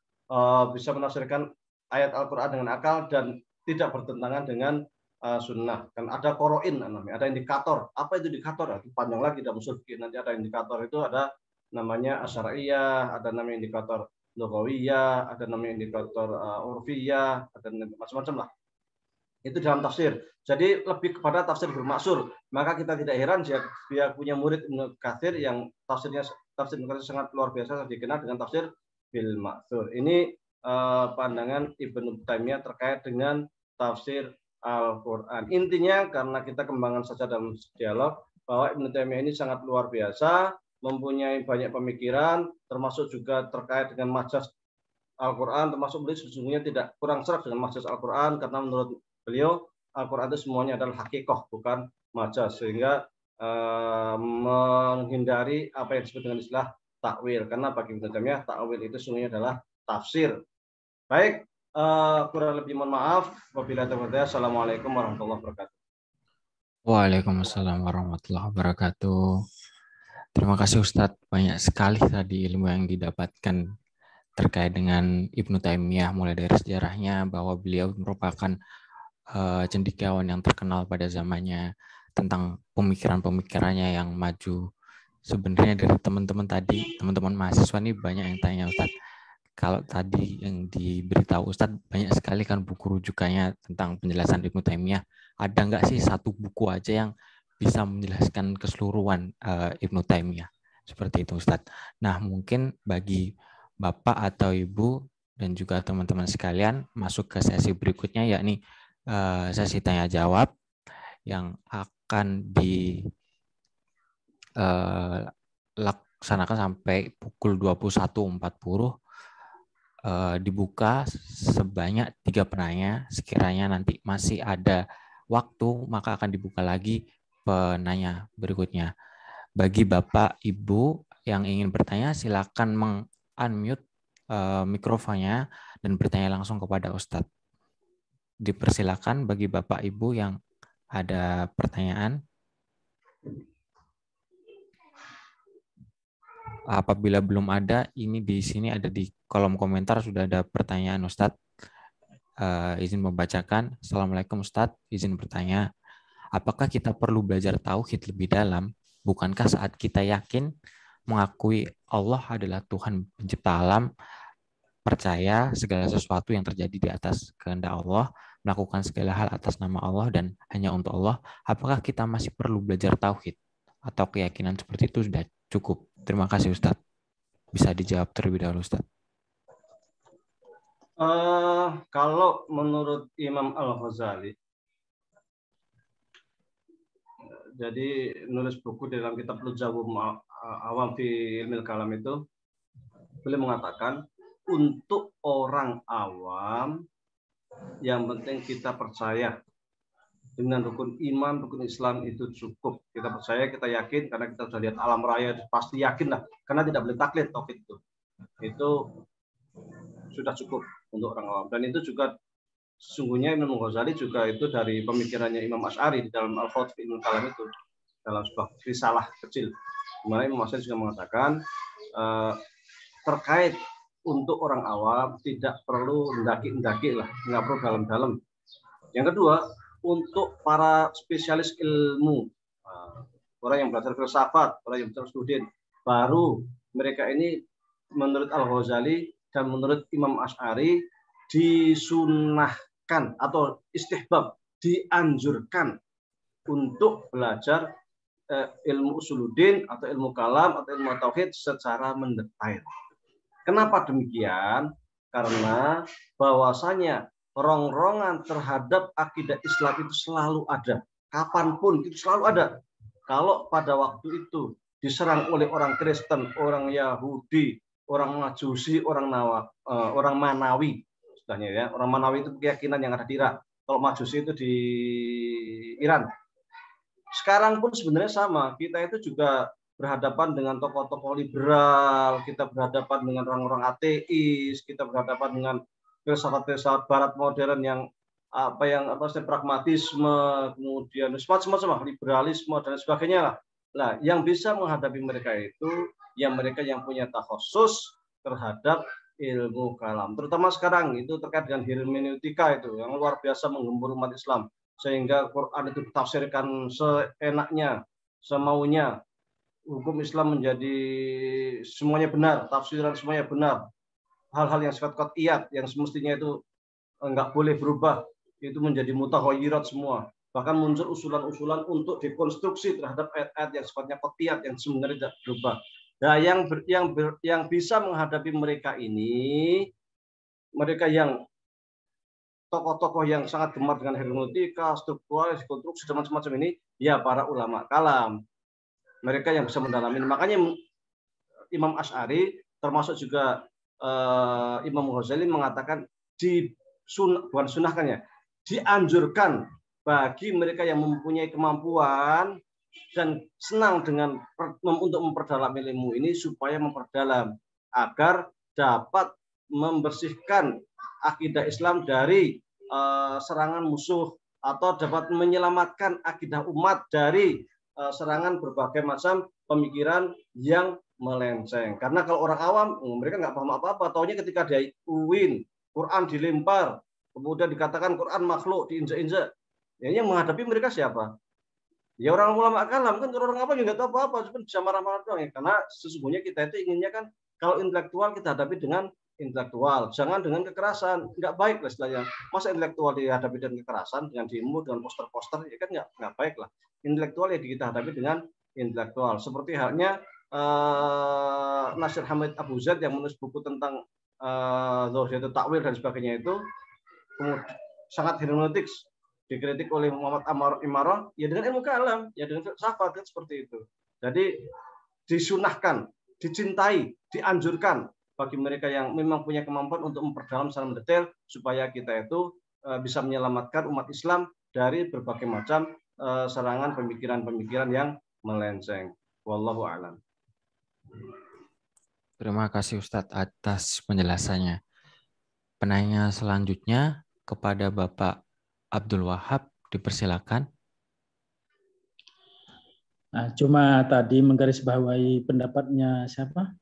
bisa menafsirkan ayat Al-Quran dengan akal dan tidak bertentangan dengan sunnah. Kan ada koroin namanya, ada indikator. Apa itu indikator? Itu panjang lagi dalam usul fikih. Nanti ada indikator itu ada namanya asyariyah, ada namanya indikator lughawiyah, ada namanya indikator urfiyah, ada macam-macam lah. Itu dalam tafsir. Jadi lebih kepada tafsir bermaksur. Maka kita tidak heran dia punya murid Ibnu Katsir yang tafsir sangat luar biasa dikenal dengan tafsir bil maksur. Ini pandangan Ibnu Taimiyah terkait dengan tafsir Al-Quran. Intinya karena kita kembangkan saja dalam dialog bahwa Ibnu Taimiyah ini sangat luar biasa, mempunyai banyak pemikiran, termasuk juga terkait dengan majas Al-Quran, termasuk beliau sesungguhnya tidak kurang serak dengan majas Al-Quran, karena menurut beliau Al-Quran itu semuanya adalah hakikoh, bukan majas, sehingga menghindari apa yang disebut dengan istilah takwil, karena bagi Ibnu Taimiyah takwil itu sesungguhnya adalah tafsir. Baik, kurang lebih mohon maaf. Wabillahi taufiq. Assalamualaikum warahmatullahi wabarakatuh.
Waalaikumsalam warahmatullahi wabarakatuh. Terima kasih Ustadz, banyak sekali tadi ilmu yang didapatkan terkait dengan Ibnu Taimiyah, mulai dari sejarahnya bahwa beliau merupakan cendekiawan yang terkenal pada zamannya, tentang pemikiran-pemikirannya yang maju. Sebenarnya dari teman-teman tadi, teman-teman mahasiswa ini banyak yang tanya Ustadz, kalau tadi yang diberitahu Ustadz banyak sekali kan buku rujukannya tentang penjelasan Ibnu Taimiyah, ada nggak sih satu buku aja yang bisa menjelaskan keseluruhan Ibnu Taimiyah? Seperti itu Ustadz. Nah mungkin bagi Bapak atau Ibu dan juga teman-teman sekalian masuk ke sesi berikutnya, yakni sesi tanya jawab yang akan dilaksanakan sampai pukul 21.40. Dibuka sebanyak 3 penanya. Sekiranya nanti masih ada waktu, maka akan dibuka lagi penanya berikutnya. Bagi Bapak Ibu yang ingin bertanya, silakan meng-unmute mikrofonnya dan bertanya langsung kepada Ustadz. Dipersilakan bagi Bapak Ibu yang ada pertanyaan. Apabila belum ada, ini di sini ada di kolom komentar sudah ada pertanyaan Ustadz. Izin membacakan. Assalamualaikum Ustadz, izin bertanya. Apakah kita perlu belajar tauhid lebih dalam? Bukankah saat kita yakin mengakui Allah adalah Tuhan pencipta alam, percaya segala sesuatu yang terjadi di atas kehendak Allah, melakukan segala hal atas nama Allah dan hanya untuk Allah, apakah kita masih perlu belajar tauhid? Atau keyakinan seperti itu sudah cukup? Terima kasih Ustadz. Bisa dijawab terlebih dahulu Ustadz.
Kalau menurut Imam Al-Ghazali, jadi nulis buku dalam kitab Ludzawum Awam fi Ilmil Kalam itu, beliau mengatakan untuk orang awam yang penting kita percaya dengan rukun iman, rukun Islam itu cukup. Kita percaya, kita yakin, karena kita sudah lihat alam raya, pasti yakin lah. Karena tidak boleh taklid tauhid itu. Itu sudah cukup untuk orang awam. Dan itu juga sesungguhnya Imam Ghazali juga itu dari pemikirannya Imam Asy'ari di dalam Al-Fawd fi Ilmul Kalam itu, dalam sebuah risalah kecil. Dimana Imam Asy'ari juga mengatakan terkait untuk orang awam tidak perlu mendaki-mendaki lah, nggak perlu dalam-dalam. Yang kedua, untuk para spesialis ilmu, orang yang belajar filsafat, orang yang belajar studi, baru mereka ini menurut Al-Ghazali dan menurut Imam Asy'ari disunahkan atau istihbab, dianjurkan untuk belajar ilmu usuluddin atau ilmu kalam atau ilmu tauhid secara mendetail. Kenapa demikian? Karena bahwasanya rongrongan terhadap akidah Islam itu selalu ada. Kapanpun itu selalu ada. Kalau pada waktu itu diserang oleh orang Kristen, orang Yahudi, orang Majusi, orang Manawi, istilahnya ya. Orang Manawi itu keyakinan yang ada di Irak. Kalau Majusi itu di Iran. Sekarang pun sebenarnya sama. Kita itu juga berhadapan dengan tokoh-tokoh liberal, kita berhadapan dengan orang-orang ateis, kita berhadapan dengan filsafat-filsafat barat modern yang pragmatisme, kemudian semacam liberalisme dan sebagainya lah. Nah, yang bisa menghadapi mereka itu yang mereka yang punya takhusus terhadap ilmu kalam. Terutama sekarang itu terkait dengan hermeneutika itu yang luar biasa menggempur umat Islam, sehingga Quran itu ditafsirkan seenaknya, semaunya. Hukum Islam menjadi semuanya benar, tafsiran semuanya benar. Hal-hal yang sifat qat'iyat yang semestinya itu enggak boleh berubah, itu menjadi mutaghayirat semua. Bahkan muncul usulan-usulan untuk dekonstruksi terhadap ayat-ayat yang sifatnya qat'iyat yang sebenarnya tidak berubah. Nah, yang bisa menghadapi mereka ini, mereka yang tokoh-tokoh yang sangat gemar dengan hermeneutika, strukturalis, konstruksi dan macam-macam ini, ya para ulama kalam. Mereka yang bisa mendalami. Makanya Imam Asy'ari termasuk juga Imam Ghazali mengatakan bukan sunahkan ya, dianjurkan bagi mereka yang mempunyai kemampuan dan senang untuk memperdalam ilmu ini supaya memperdalam agar dapat membersihkan akidah Islam dari serangan musuh atau dapat menyelamatkan akidah umat dari serangan berbagai macam pemikiran yang melenceng. Karena kalau orang awam mereka nggak paham apa-apa, taunya ketika dia UIN, Quran dilempar, kemudian dikatakan Quran makhluk, diinjak-injak. Ya, yang menghadapi mereka siapa? Ya orang ulama kalam kan, orang apa yang nggak tahu apa-apa, cuma bisa marah-marah doang ya. Karena sesungguhnya kita itu inginnya kan kalau intelektual kita hadapi dengan intelektual, jangan dengan kekerasan. Nggak baik lah istilahnya. Masa intelektual dihadapi dengan kekerasan, dengan demo, dengan poster-poster, ya kan nggak baik lah. Intelektual ya kita hadapi dengan intelektual. Seperti halnya Nasir Hamid Abu Zaid yang menulis buku tentang Zahiratul Ta'wil dan sebagainya itu sangat hermeneutik, dikritik oleh Muhammad Ammar Imarah ya dengan ilmu kalam, ya dengan filsafat kan seperti itu. Jadi disunahkan, dicintai, dianjurkan bagi mereka yang memang punya kemampuan untuk memperdalam secara mendetail supaya kita itu bisa menyelamatkan umat Islam dari berbagai macam serangan pemikiran-pemikiran yang melenceng. Wallahu a'lam.
Terima kasih Ustadz atas penjelasannya. Penanya selanjutnya kepada Bapak Abdul Wahab, dipersilakan.
Nah, cuma tadi menggarisbawahi pendapatnya siapa?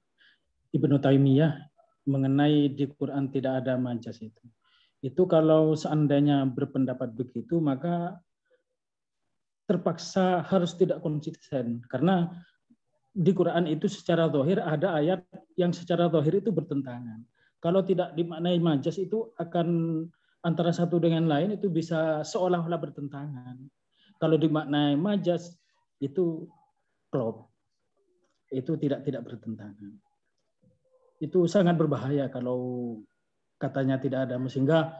Ibnu Taimiyah mengenai di Quran tidak ada majas itu. Itu kalau seandainya berpendapat begitu, maka terpaksa harus tidak konsisten. Karena di Quran itu secara zahir ada ayat yang secara zahir itu bertentangan. Kalau tidak dimaknai majas itu akan antara satu dengan lain itu bisa seolah-olah bertentangan. Kalau dimaknai majas itu klop. Itu tidak bertentangan. Itu sangat berbahaya kalau katanya tidak ada, sehingga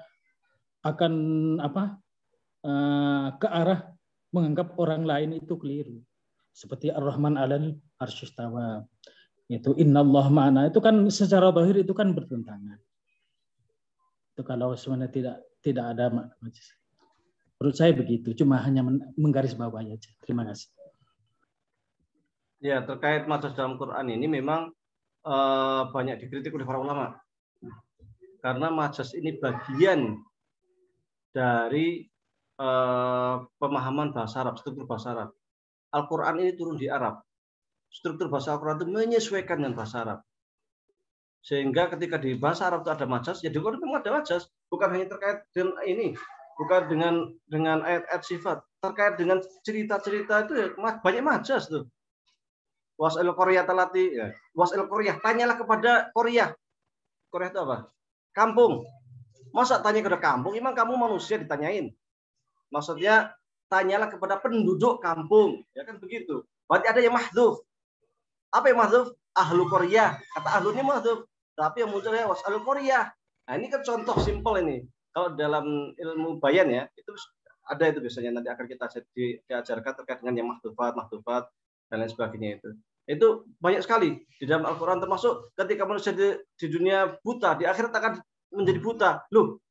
akan ke arah menganggap orang lain itu keliru. Seperti Ar-Rahman 'alal 'arsy istawa. Itu innallah ma'ana, itu kan secara zahir itu kan bertentangan. Itu kalau sebenarnya tidak ada makna. Menurut saya begitu, cuma hanya menggarisbawahi aja. Terima kasih.
Ya, terkait majas dalam Quran ini memang banyak dikritik oleh para ulama. Karena majas ini bagian dari pemahaman bahasa Arab, struktur bahasa Arab. Al-Quran ini turun di Arab. Struktur bahasa Al-Quran itu menyesuaikan dengan bahasa Arab. Sehingga ketika di bahasa Arab itu ada majas, ya di Quran memang ada majas. Bukan hanya terkait dengan ini, bukan dengan ayat-ayat sifat. Terkait dengan cerita-cerita itu ya, banyak majas tuh. Was'al Qaryah talati, ya. Was'al Qaryah, tanyalah kepada Qaryah. Qaryah itu apa? Kampung. Masa tanya kepada kampung? Emang kamu manusia ditanyain? Maksudnya tanyalah kepada penduduk kampung, ya kan begitu. Berarti ada yang mahdzuf. Apa yang mahdzuf? Ahlu Qaryah. Kata ahlu ini mahdzuf. Tapi yang munculnya was'al Qaryah. Nah, ini kan contoh simpel ini. Kalau dalam ilmu bayan ya, itu ada itu biasanya nanti akan kita diajarkan terkait dengan yang mahdzufat dan lain sebagainya itu. Itu banyak sekali di dalam Al-Quran, termasuk ketika manusia di dunia buta, di akhirat akan menjadi buta. Loh,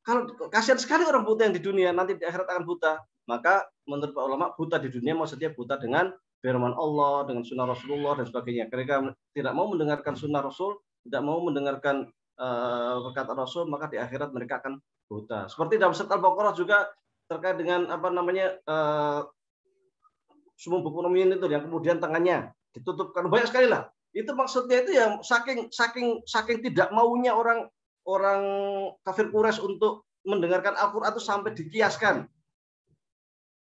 kalau kasihan sekali orang buta yang di dunia, nanti di akhirat akan buta. Maka menurut para ulama, buta di dunia maksudnya buta dengan firman Allah, dengan sunnah Rasulullah dan sebagainya. Mereka tidak mau mendengarkan sunnah Rasul, tidak mau mendengarkan perkataan Rasul, maka di akhirat mereka akan buta. Seperti dalam surat Al-Baqarah juga terkait dengan sumum buku itu yang kemudian tangannya ditutupkan, banyak sekali lah. Itu maksudnya itu ya saking tidak maunya orang kafir Quraisy untuk mendengarkan Al-Quran itu sampai dikiaskan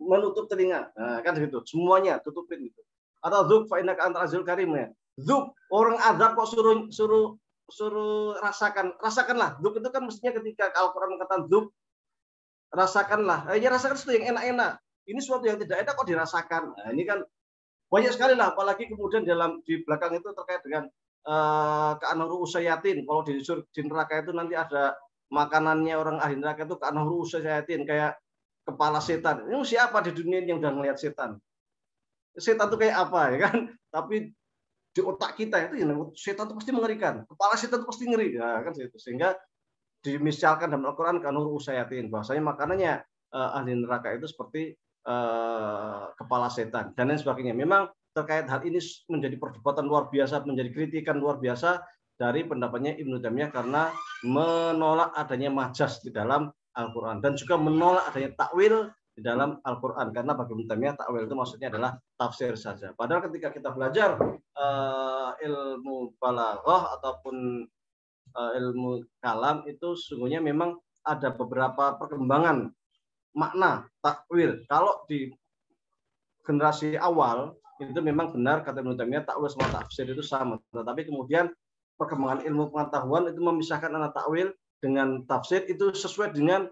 menutup telinga. Nah, kan gitu. Semuanya tutupin gitu. Atau dzuk fa innaka antal azizul karim ya. Dzuk, orang azab kok suruh rasakanlah. Dzuk itu kan mestinya ketika Al-Quran mengatakan dzuk, rasakanlah. Ya rasakan sesuatu yang enak-enak. Ini sesuatu yang tidak enak kok dirasakan. Nah, ini kan banyak sekali lah, apalagi kemudian di belakang itu terkait dengan ke'annahu usyayatin. Kalau di neraka itu nanti ada makanannya orang ahli neraka itu karena ru'usayatin, kayak kepala setan. Ini siapa di dunia yang udah ngelihat setan? Setan itu kayak apa ya kan? Tapi di otak kita itu setan itu pasti mengerikan. Kepala setan itu pasti ngeri, ya kan itu. Sehingga dimisalkan dalam Al-Qur'an kanur usayatin, bahwasanya makanannya ahli neraka itu seperti kepala setan dan lain sebagainya. Memang terkait hal ini menjadi perdebatan luar biasa, menjadi kritikan luar biasa dari pendapatnya Ibnu Taimiyah karena menolak adanya majas di dalam Al-Qur'an dan juga menolak adanya takwil di dalam Al-Qur'an, karena bagi Ibnu Taimiyah takwil itu maksudnya adalah tafsir saja. Padahal ketika kita belajar ilmu balaghah ataupun ilmu kalam itu sesungguhnya memang ada beberapa perkembangan makna takwil. Kalau di generasi awal itu memang benar kata Ibnu Taimiyah takwil sama tafsir itu sama. Tetapi kemudian perkembangan ilmu pengetahuan itu memisahkan antara takwil dengan tafsir itu sesuai dengan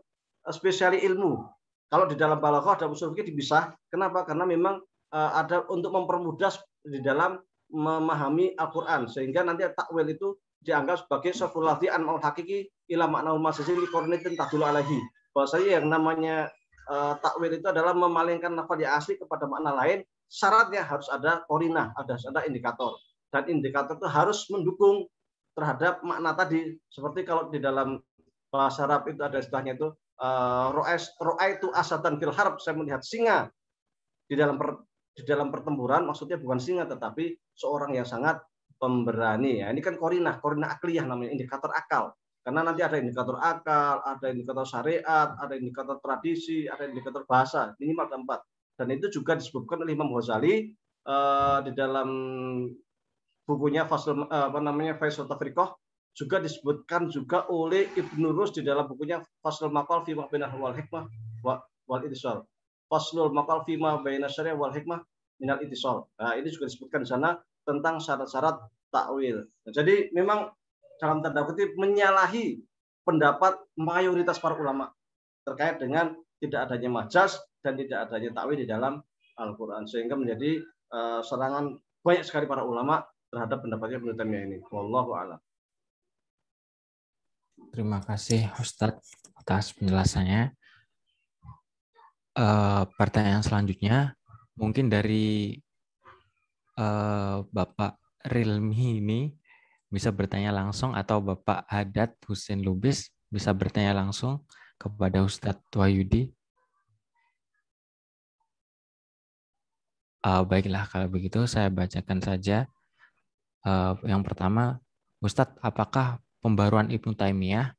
spesiali ilmu. Kalau di dalam balaghah dan ushul fikih dipisah. Kenapa? Karena memang ada untuk mempermudah di dalam memahami Al-Qur'an, sehingga nanti takwil itu dianggap sebagai saful lafzi an al-haqiqi ila makna al-masjid li qarnatin tadullu alaihi. Bahwasanya yang namanya takwil itu adalah memalingkan lafaz yang asli kepada makna lain. Syaratnya harus ada qarinah, ada indikator. Dan indikator itu harus mendukung terhadap makna tadi. Seperti kalau di dalam bahasa Arab itu ada istilahnya itu ro'aitu asatan fil harb, saya melihat singa di dalam pertempuran, maksudnya bukan singa tetapi seorang yang sangat pemberani. Ya, ini kan qarinah akliyah namanya, indikator akal. Karena nanti ada indikator akal, ada indikator syariat, ada indikator tradisi, ada indikator bahasa, minimal ada 4. Dan itu juga disebutkan oleh Imam Ghazali di dalam bukunya Faisal Tafriqah, juga disebutkan juga oleh Ibnu Rus di dalam bukunya Faslul Maqal fi ma bainal wal hikmah wal ittisal. Faslul Maqal fi ma bainasy syariah wal hikmah minal ittisal. Nah, ini juga disebutkan di sana tentang syarat-syarat takwil. Nah, jadi memang dalam tanda kutip menyalahi pendapat mayoritas para ulama terkait dengan tidak adanya majas dan tidak adanya takwil di dalam Al-Qur'an, sehingga menjadi serangan banyak sekali para ulama terhadap pendapatnya Ibnu Taimiyah ini. Wallahu a'lam.
Terima kasih Ustadz atas penjelasannya. Pertanyaan selanjutnya mungkin dari Bapak Rilmi ini bisa bertanya langsung, atau Bapak Haddad Husin Lubis bisa bertanya langsung kepada Ustadz Wahyudi. Baiklah, kalau begitu saya bacakan saja. Yang pertama, Ustadz, apakah pembaruan Ibnu Taimiyah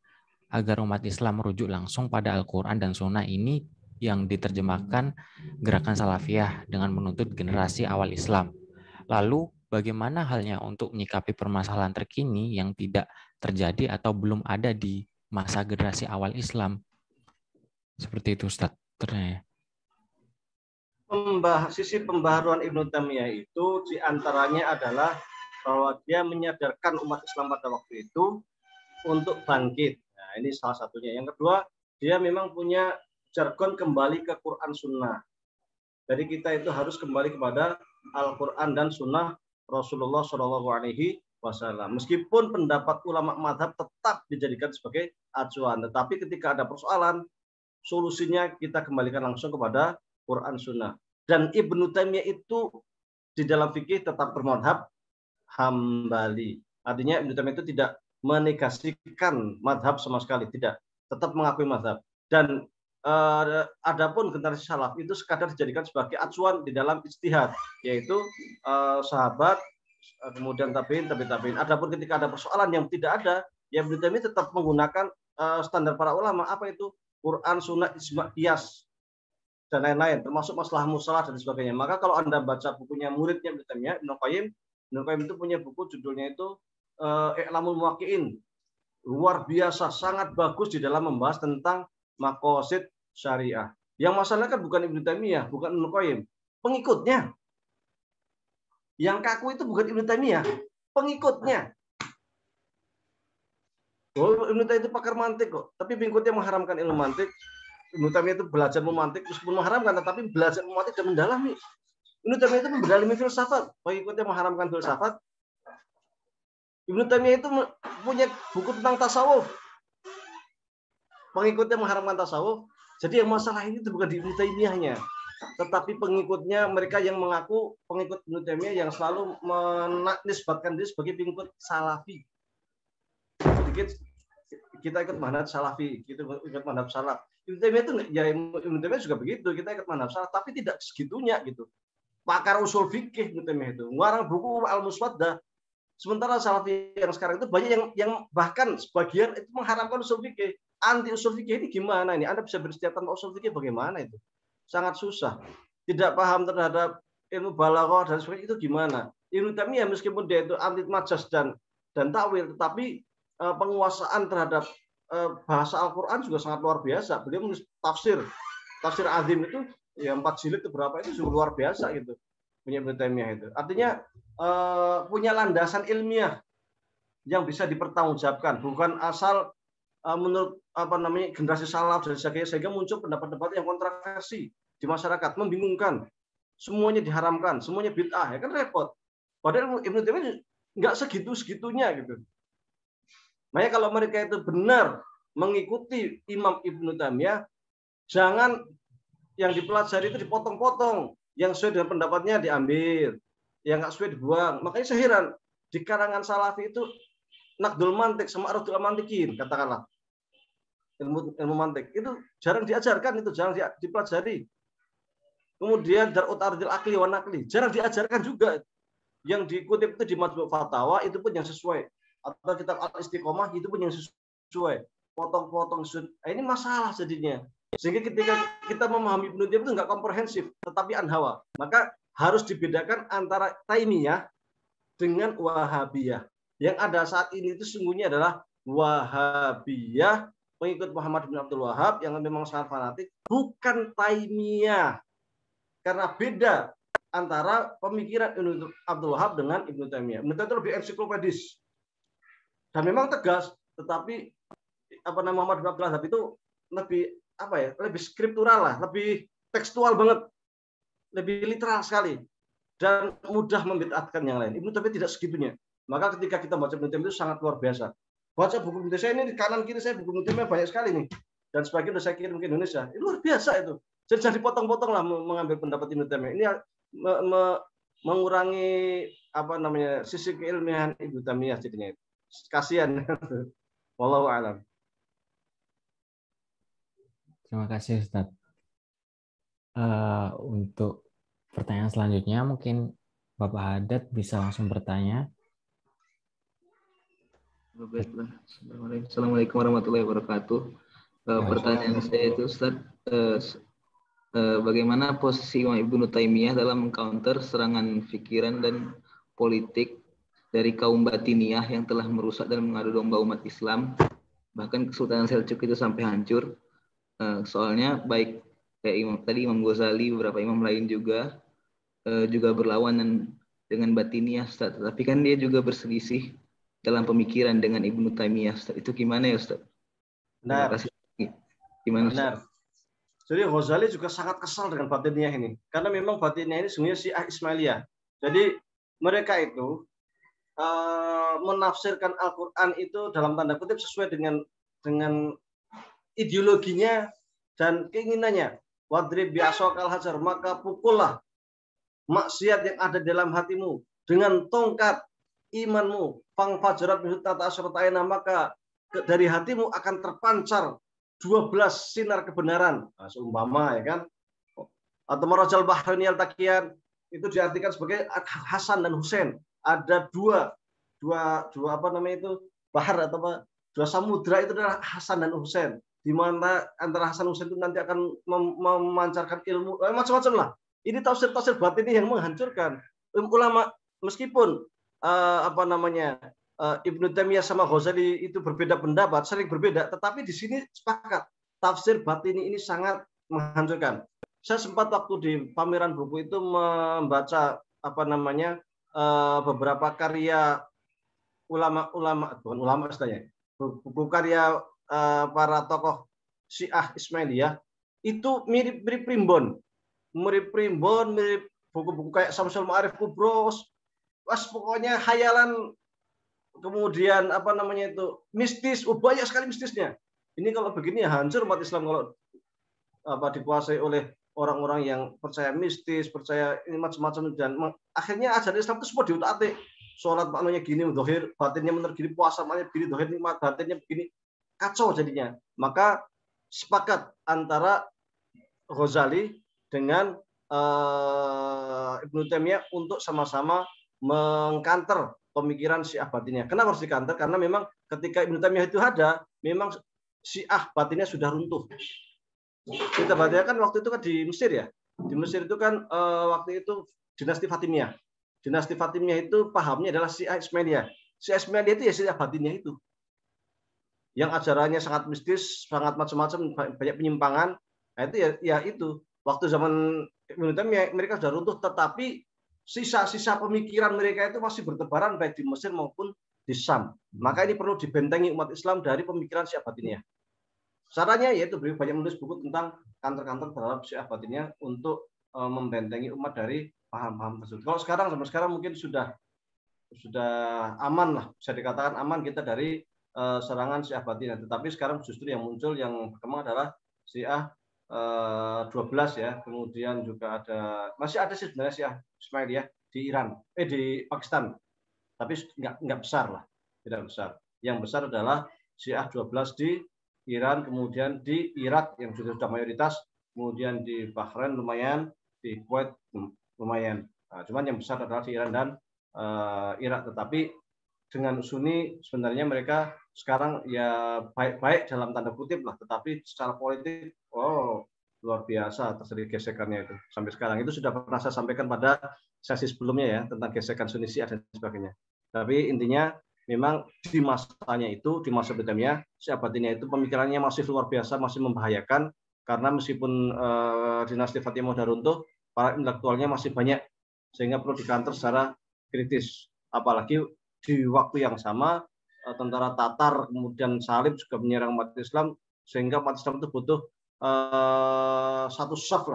agar umat Islam merujuk langsung pada Al-Quran dan Sunnah ini yang diterjemahkan gerakan Salafiyah dengan menuntut generasi awal Islam? Lalu, bagaimana halnya untuk menyikapi permasalahan terkini yang tidak terjadi atau belum ada di masa generasi awal Islam? Seperti itu, Ustaz. Ternyata.
Sisi pembaharuan Ibnu Taimiyah itu diantaranya adalah bahwa dia menyadarkan umat Islam pada waktu itu untuk bangkit. Nah, ini salah satunya. Yang kedua, dia memang punya jargon kembali ke Quran Sunnah. Jadi kita itu harus kembali kepada Al-Quran dan Sunnah Rasulullah SAW. Meskipun pendapat ulama madhab tetap dijadikan sebagai acuan, tetapi ketika ada persoalan, solusinya kita kembalikan langsung kepada Quran Sunnah. Dan Ibnu Taimiyah itu di dalam fikih tetap bermadhab Hambali. Artinya Ibnu Taimiyah itu tidak menegasikan madhab sama sekali, tidak, tetap mengakui madhab. Dan adapun generasi salaf itu sekadar dijadikan sebagai acuan di dalam ijtihad, yaitu sahabat, kemudian tabi'in. Adapun ketika ada persoalan yang tidak ada, ya Ibnu Taimiyah tetap menggunakan standar para ulama, apa itu Quran, Sunnah, Ijma', Qiyas dan lain-lain, termasuk masalah musalah dan sebagainya. Maka kalau Anda baca bukunya muridnya Ibnu Taimiyah, Ibnu Qayyim itu punya buku judulnya itu I'lamul Muwaqqi'in. Luar biasa, sangat bagus di dalam membahas tentang maqasid syariah. Yang masalah kan bukan Ibnu Taimiyah, bukan Ibnu Qayyim, pengikutnya. Yang kaku itu bukan Ibnu Taimiyah, pengikutnya. Ibnu Taimiyah itu pakar mantik kok, tapi pengikutnya mengharamkan ilmu mantik. Ibnu Taimiyah itu belajar memantik meskipun mengharamkan, tetapi belajar memantik dan mendalami. Ibnu Taimiyah itu mendalami filsafat, pengikutnya mengharamkan filsafat. Ibnu Taimiyah itu punya buku tentang tasawuf. pengikutnya mengharamkan tasawuf. Jadi yang masalah ini itu bukan di Ibnu Taimiyahnya, tetapi pengikutnya, mereka yang mengaku pengikut Ibnu Taimiyah yang selalu menisbatkan diri sebagai pengikut salafi. Sedikit kita ikut manhaj salafi, gitu, ikut manhaj salaf. Ibnu Taimiyah itu ya, Ibnu Taimiyah juga begitu, kita ikut manhaj salaf, tapi tidak segitunya gitu. Pakar usul fikih Ibnu Taimiyah itu, ngarang buku Al-Muswaddah. Sementara salafi yang sekarang itu banyak yang bahkan sebagian itu mengharamkan usul fikih. Anti usul fikih ini gimana ini? Anda bisa bersetiap tanpa usul fikih bagaimana itu? Sangat susah. Tidak paham terhadap ilmu balaghah dan sebagainya itu gimana? Ibnu Taimiyah meskipun dia itu anti majas dan takwil, tetapi penguasaan terhadap bahasa Al-Qur'an juga sangat luar biasa. Beliau menulis tafsir azim itu ya 4 jilid itu berapa itu juga luar biasa gitu. Punya Ibnu Taimiyah itu. Artinya punya landasan ilmiah yang bisa dipertanggungjawabkan, bukan asal menurut generasi salaf dan sebagainya, sehingga muncul pendapat-pendapat yang kontroversi di masyarakat, membingungkan, semuanya diharamkan, semuanya bid'ah, ya kan repot. Padahal Ibnu Taimiyah nggak segitunya gitu. Makanya kalau mereka itu benar mengikuti Imam Ibnu Taimiyah, jangan yang dipelajari itu dipotong-potong, yang sesuai dengan pendapatnya diambil, yang nggak sesuai dibuang. Makanya saya heran di karangan salafi itu Naqdul Mantiq sama Ardul Mantiqin, katakanlah ilmu mantik itu jarang diajarkan, itu jarang dipelajari. Kemudian Dar'ut Ardil Akli wa Naqli jarang diajarkan juga. Yang dikutip itu di Majmu' Fatawa itu pun yang sesuai, atau kitab Al-Istiqomah itu pun yang sesuai. Potong-potong ini masalah jadinya. Sehingga ketika kita memahami Ibnu Taimiyah itu nggak komprehensif, tetapi anhawa. Maka harus dibedakan antara Taimiyah dengan Wahabiyah. Yang ada saat ini itu sungguhnya adalah Wahabiyah, pengikut Muhammad bin Abdul Wahab yang memang sangat fanatik, bukan Taimiyah. Karena beda antara pemikiran Ibnu Abdul Wahab dengan Ibnu Taimiyah. Ibnu Taimiyah itu lebih ensiklopedis dan memang tegas, tetapi Muhammad bin Abdul Wahab itu lebih skriptural lah, lebih tekstual banget, lebih literal sekali dan mudah membid'atkan yang lain. Ibnu Taimiyah tidak segitunya. Maka ketika kita baca Ibnu Taimiyah itu sangat luar biasa. Baca buku Ibnu Taimiyah ini di kanan kiri saya buku Ibnu Taimiyah banyak sekali nih. Dan sebagian sudah saya kirim ke Indonesia. Itu luar biasa itu. Jadi jangan dipotong-potong lah mengambil pendapat Ibnu Taimiyah. Ini mengurangi sisi keilmiahan Ibnu Taimiyah jadinya. Kasihan. Wallahu a'lam.
Terima kasih Ustaz. Untuk pertanyaan selanjutnya mungkin Bapak Haddad bisa langsung bertanya.
Baiklah. Assalamualaikum warahmatullahi wabarakatuh. Pertanyaan saya itu Ustaz, bagaimana posisi Imam Ibnu Taimiyah dalam mengcounter serangan pikiran dan politik dari kaum Batiniyah yang telah merusak dan mengadu domba umat Islam, bahkan Kesultanan Seljuk itu sampai hancur. Soalnya baik kayak Imam Ghazali, beberapa imam lain juga berlawanan dengan Batiniyah, Ustaz. Tapi kan dia juga berselisih dalam pemikiran dengan Ibnu Taimiyah, Ustaz. Itu gimana ya, Ustaz?
Benar.
Gimana, Ustaz?
Benar. Jadi Ghazali juga sangat kesal dengan Batiniyah ini. Karena memang Batiniyah ini sebenarnya Syiah Ismailiyah. Jadi mereka itu menafsirkan Al-Quran itu dalam tanda kutip sesuai dengan ideologinya dan keinginannya. Wadrib bi'asokal hajar, maka pukullah maksiat yang ada dalam hatimu dengan tongkat imanmu. Fangfajarat bihutata asyrata'ina, maka dari hatimu akan terpancar 12 sinar kebenaran. Nah, seumpama ya kan. Atau marajal bahraini al-taqiyan itu diartikan sebagai Hasan dan Husain. Ada dua bahar atau dua samudra itu adalah Hasan dan Husain. Di mana antara Hasan dan Husain itu nanti akan memancarkan ilmu macam-macam lah. Ini tafsir batin ini yang menghancurkan ulama. Meskipun Ibnu Taimiyah sama Ghazali itu berbeda pendapat, sering berbeda, tetapi di sini sepakat tafsir batini ini sangat menghancurkan. Saya sempat waktu di pameran buku itu membaca beberapa karya bukan ulama istilahnya, buku karya para tokoh Syiah Ismailiyah itu mirip Primbon, mirip buku-buku kayak Samsul Ma'arif Kubros, pokoknya khayalan, kemudian mistis, banyak sekali mistisnya. Ini kalau begini ya hancur umat Islam kalau dikuasai oleh orang-orang yang percaya mistis, percaya ini macam-macam, dan akhirnya ajaran Islam itu semua diutak-atik. Sholat maknanya gini, dohir batinnya benar gini, puasa maknanya gini, dohir batinnya begini, kacau jadinya. Maka sepakat antara Ghazali dengan Ibnu Taimiyah untuk sama-sama mengkanter pemikiran Syiah batinnya. Kenapa harus dikanter? Karena memang ketika Ibnu Taimiyah itu ada, memang Syiah batinnya sudah runtuh. Kita baca kan waktu itu kan di Mesir ya. Di Mesir itu kan waktu itu dinasti Fatimiyah. Dinasti Fatimiyah itu pahamnya adalah Syiah Ismailiyah. Syiah Ismailiyah itu ya Syiah batinnya itu. Yang ajarannya sangat mistis, sangat macam-macam, banyak penyimpangan. Nah, itu ya itu. Waktu zaman Ibnu Taimiyah mereka sudah runtuh, tetapi sisa-sisa pemikiran mereka itu masih bertebaran baik di Mesir maupun di Syam. Maka ini perlu dibentengi umat Islam dari pemikiran Syiah batinnya. Caranya yaitu banyak menulis buku tentang kantor-kantor terhadap Syiah batinnya untuk membentengi umat dari paham-paham tersebut. Kalau sekarang sampai sekarang mungkin sudah aman lah, bisa dikatakan aman kita dari serangan Syiah batinnya. Tetapi sekarang justru yang muncul yang berkembang adalah Syiah 12 ya. Kemudian juga masih ada sih sebenarnya Syiah Ismailiyah di Iran, di Pakistan. Tapi nggak besar lah, tidak besar. Yang besar adalah Syiah 12 di Iran, kemudian di Irak yang sudah mayoritas, kemudian di Bahrain lumayan, di Kuwait lumayan. Nah, cuman yang besar adalah di Iran dan Irak. Tetapi dengan Sunni sebenarnya mereka sekarang ya baik-baik dalam tanda kutip lah, tetapi secara politik luar biasa terjadi gesekannya itu sampai sekarang. Itu sudah pernah saya sampaikan pada sesi sebelumnya ya tentang gesekan Sunni Syiah dan sebagainya. Tapi intinya memang di masanya itu, di masa Ibnu Taimiyah, Syiah batinnya itu pemikirannya masih luar biasa, masih membahayakan karena meskipun dinasti Fatimiyah sudah runtuh, para intelektualnya masih banyak sehingga perlu dikantor secara kritis. Apalagi di waktu yang sama tentara Tatar kemudian Salib juga menyerang umat Islam sehingga umat Islam itu butuh satu saf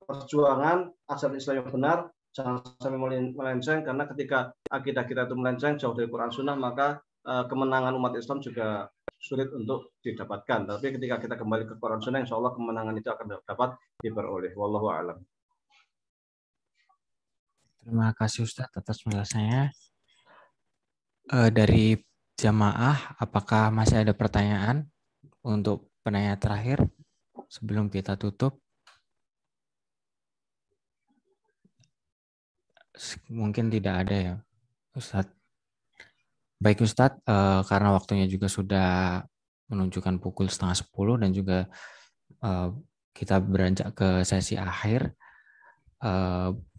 perjuangan ajaran Islam yang benar. Jangan sampai melenceng, karena ketika akidah kita itu melenceng jauh dari Quran Sunnah, maka kemenangan umat Islam juga sulit untuk didapatkan. Tapi ketika kita kembali ke Quran Sunnah, insya Allah kemenangan itu akan dapat diperoleh. Wallahu a'lam.
Terima kasih Ustadz atas penjelasannya. Dari jamaah, apakah masih ada pertanyaan untuk penanya terakhir sebelum kita tutup? Mungkin tidak ada ya, Ustadz. Baik Ustadz, karena waktunya juga sudah menunjukkan pukul 9:30 dan juga kita beranjak ke sesi akhir.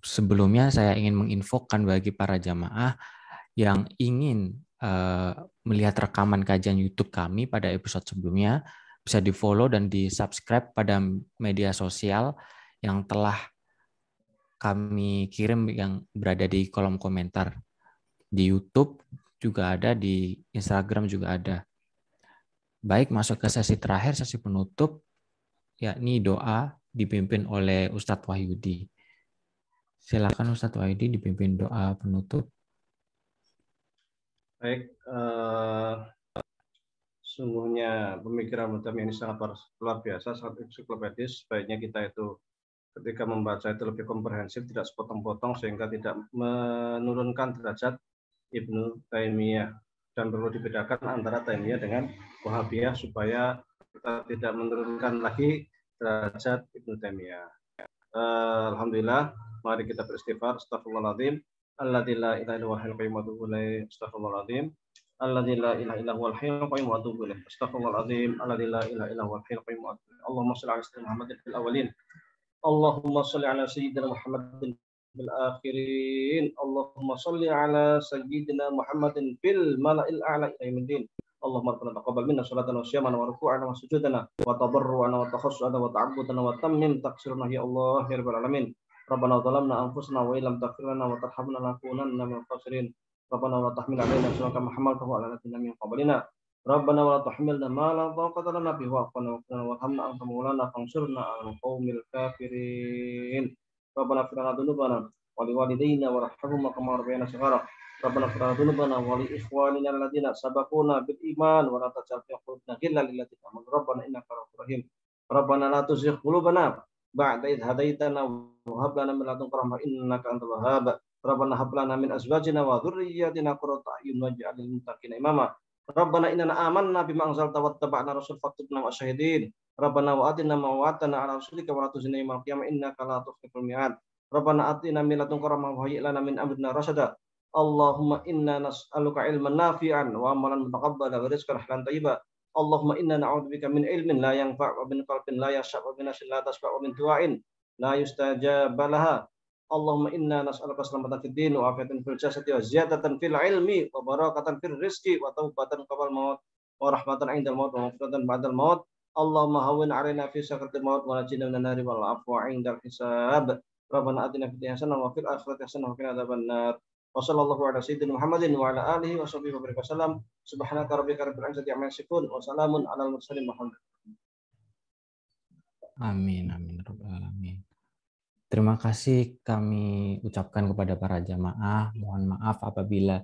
Sebelumnya saya ingin menginfokan bagi para jamaah yang ingin melihat rekaman kajian YouTube kami pada episode sebelumnya, bisa di-follow dan di-subscribe pada media sosial yang telah kami kirim yang berada di kolom komentar. Di YouTube juga ada, di Instagram juga ada. Baik, masuk ke sesi terakhir, sesi penutup, yakni doa dipimpin oleh Ustadz Wahyudi. Silakan Ustadz Wahyudi dipimpin doa penutup.
Baik, sungguhnya pemikiran Ibnu Taimiyah ini sangat luar biasa, sangat ensiklopedis. Sebaiknya kita itu ketika membaca itu lebih komprehensif, tidak sepotong-potong sehingga tidak menurunkan derajat Ibnu Taimiyah, dan perlu dibedakan antara Taimiyah dengan Wahabiyah supaya kita tidak menurunkan lagi derajat Ibnu Taimiyah. Alhamdulillah, mari kita beristighfar. Astaghfirullahaladzim. Alladzi la ilaha illa huwal hayyul qayyum wa atubu ilaih. Astaghfirullahaladzim. Alladzi la ilaha illa huwal hayyul qayyum wa atubu ilaih. Astaghfirullahaladzim. Alladzi la ilaha illa huwal hayyul qayyum wa atubu ilaih. Allahumma shalli ala sayyidina Muhammadin fil awwalin. Allahumma shalli ala sayyidina Muhammadin fil akhirin. Allahumma shalli ala sayyidina Muhammadin fil mala'il a'la ila yaumiddin. Allahumma rabbana taqabbal minna salatana wa siyamana wa ruku'ana wa sujudana wa tadarruana wa takhassuana wa ta'abbudana wa tammim taqsirana ya Allah ya rabbal alamin. Rabbana zalamna anfusana wa illam taghfir lana wa tarhamna lanakunanna minal khasirin. Rabbana wa la tahmil 'alaina isran kama hamaltahu 'ala alladziina min qablina. Rabbana wa la tahmilna ma la taqata lana bihi wa'fu 'anna warhamna anta maulana fansurna 'alal qaumil kafirin. Rabbana ighfir lana dhunubana ولوالدينا وارحمهما كما ربيانا صغارا ربنا اغفر لنا ذنوبنا ولإخواننا الذين سبقونا بالإيمان ولا تجعل في قلوبنا غلا للذين آمنوا ربنا إنك رؤوف رحيم ربنا لا تزغ قلوبنا بعد إذ هديتنا وهب لنا من لدنك رحمة إنك أنت الوهاب ربنا هب لنا من أزواجنا وذرياتنا قرة أعين واجعل للمتقين إماما ربنا إننا آمنا بما أنزلت واتبعنا رسول فاكتبنا مع الشاهدين ربنا وآتنا ما وعدتنا على رسولك ولا تخزنا يوم القيامة إنك لا تخلف الميعاد ربنا آتنا من لدنك رحمة وهيئ لنا من أمرنا رشدا اللهم إنا نسألك علما نافعا وعملا متقبلا ورزقا حلالا طيبا اللهم إنا نعوذ بك من علم لا ينفع ومن قلب لا يخشع ومن نفس لا تشبع ومن دعاء لا يستجاب لها اللهم إنا نسألك سلامة في الدين وعافية في الجسد وزيادة في العلم وبركة في الرزق وتوبة قبل الموت ورحمة عند الموت ومغفرة بعد الموت اللهم هون علينا في سكرة الموت ونجنا من النار والعفو عند الحساب ربنا آتنا في الدنيا حسنة وفي الآخرة حسنة وقنا عذاب النار وصلى الله على سيدنا محمد وعلى آله وصحبه وسلم سبحانك ربك رب العزة عما يصفون وسلام على المرسلين محمد.
Amin, amin, rabbal alamin. Terima kasih kami ucapkan kepada para jamaah. Mohon maaf apabila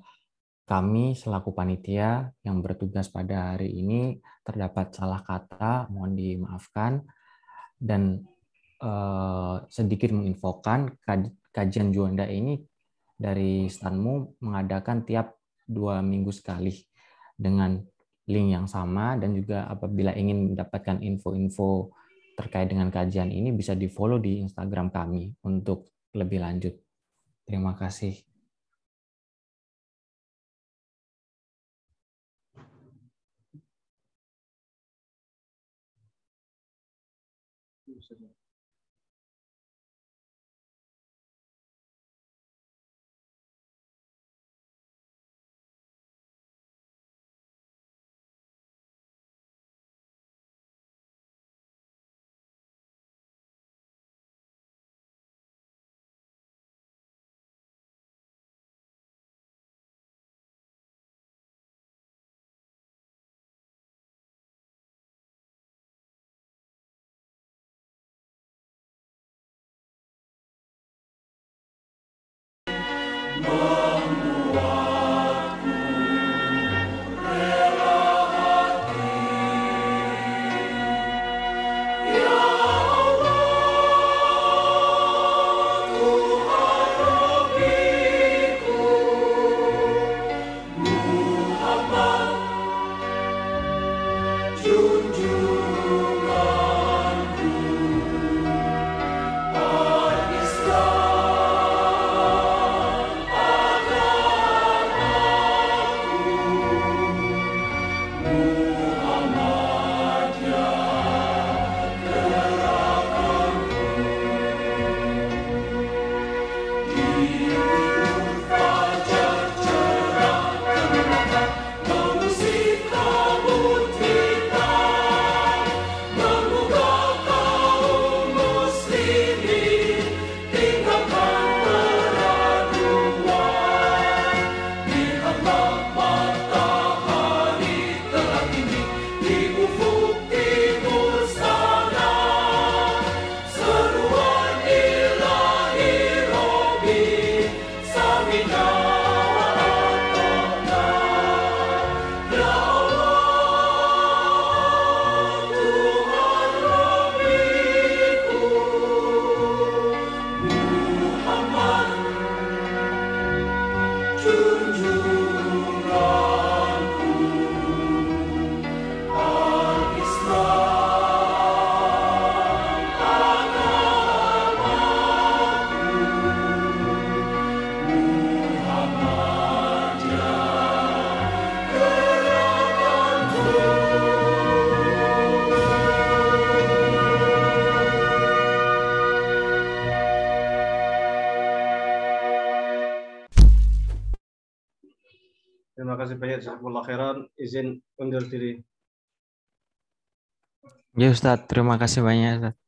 kami selaku panitia yang bertugas pada hari ini terdapat salah kata, mohon dimaafkan. Dan sedikit menginfokan, kajian Juanda ini dari Stanmu mengadakan tiap 2 minggu sekali dengan link yang sama, dan juga apabila ingin mendapatkan info-info terkait dengan kajian ini bisa di-follow di Instagram kami untuk lebih lanjut. Terima kasih.
Terima kasih banyak, jazakumullah khairan. Izin undur diri.
Ya Ustadz, terima kasih banyak Ustadz.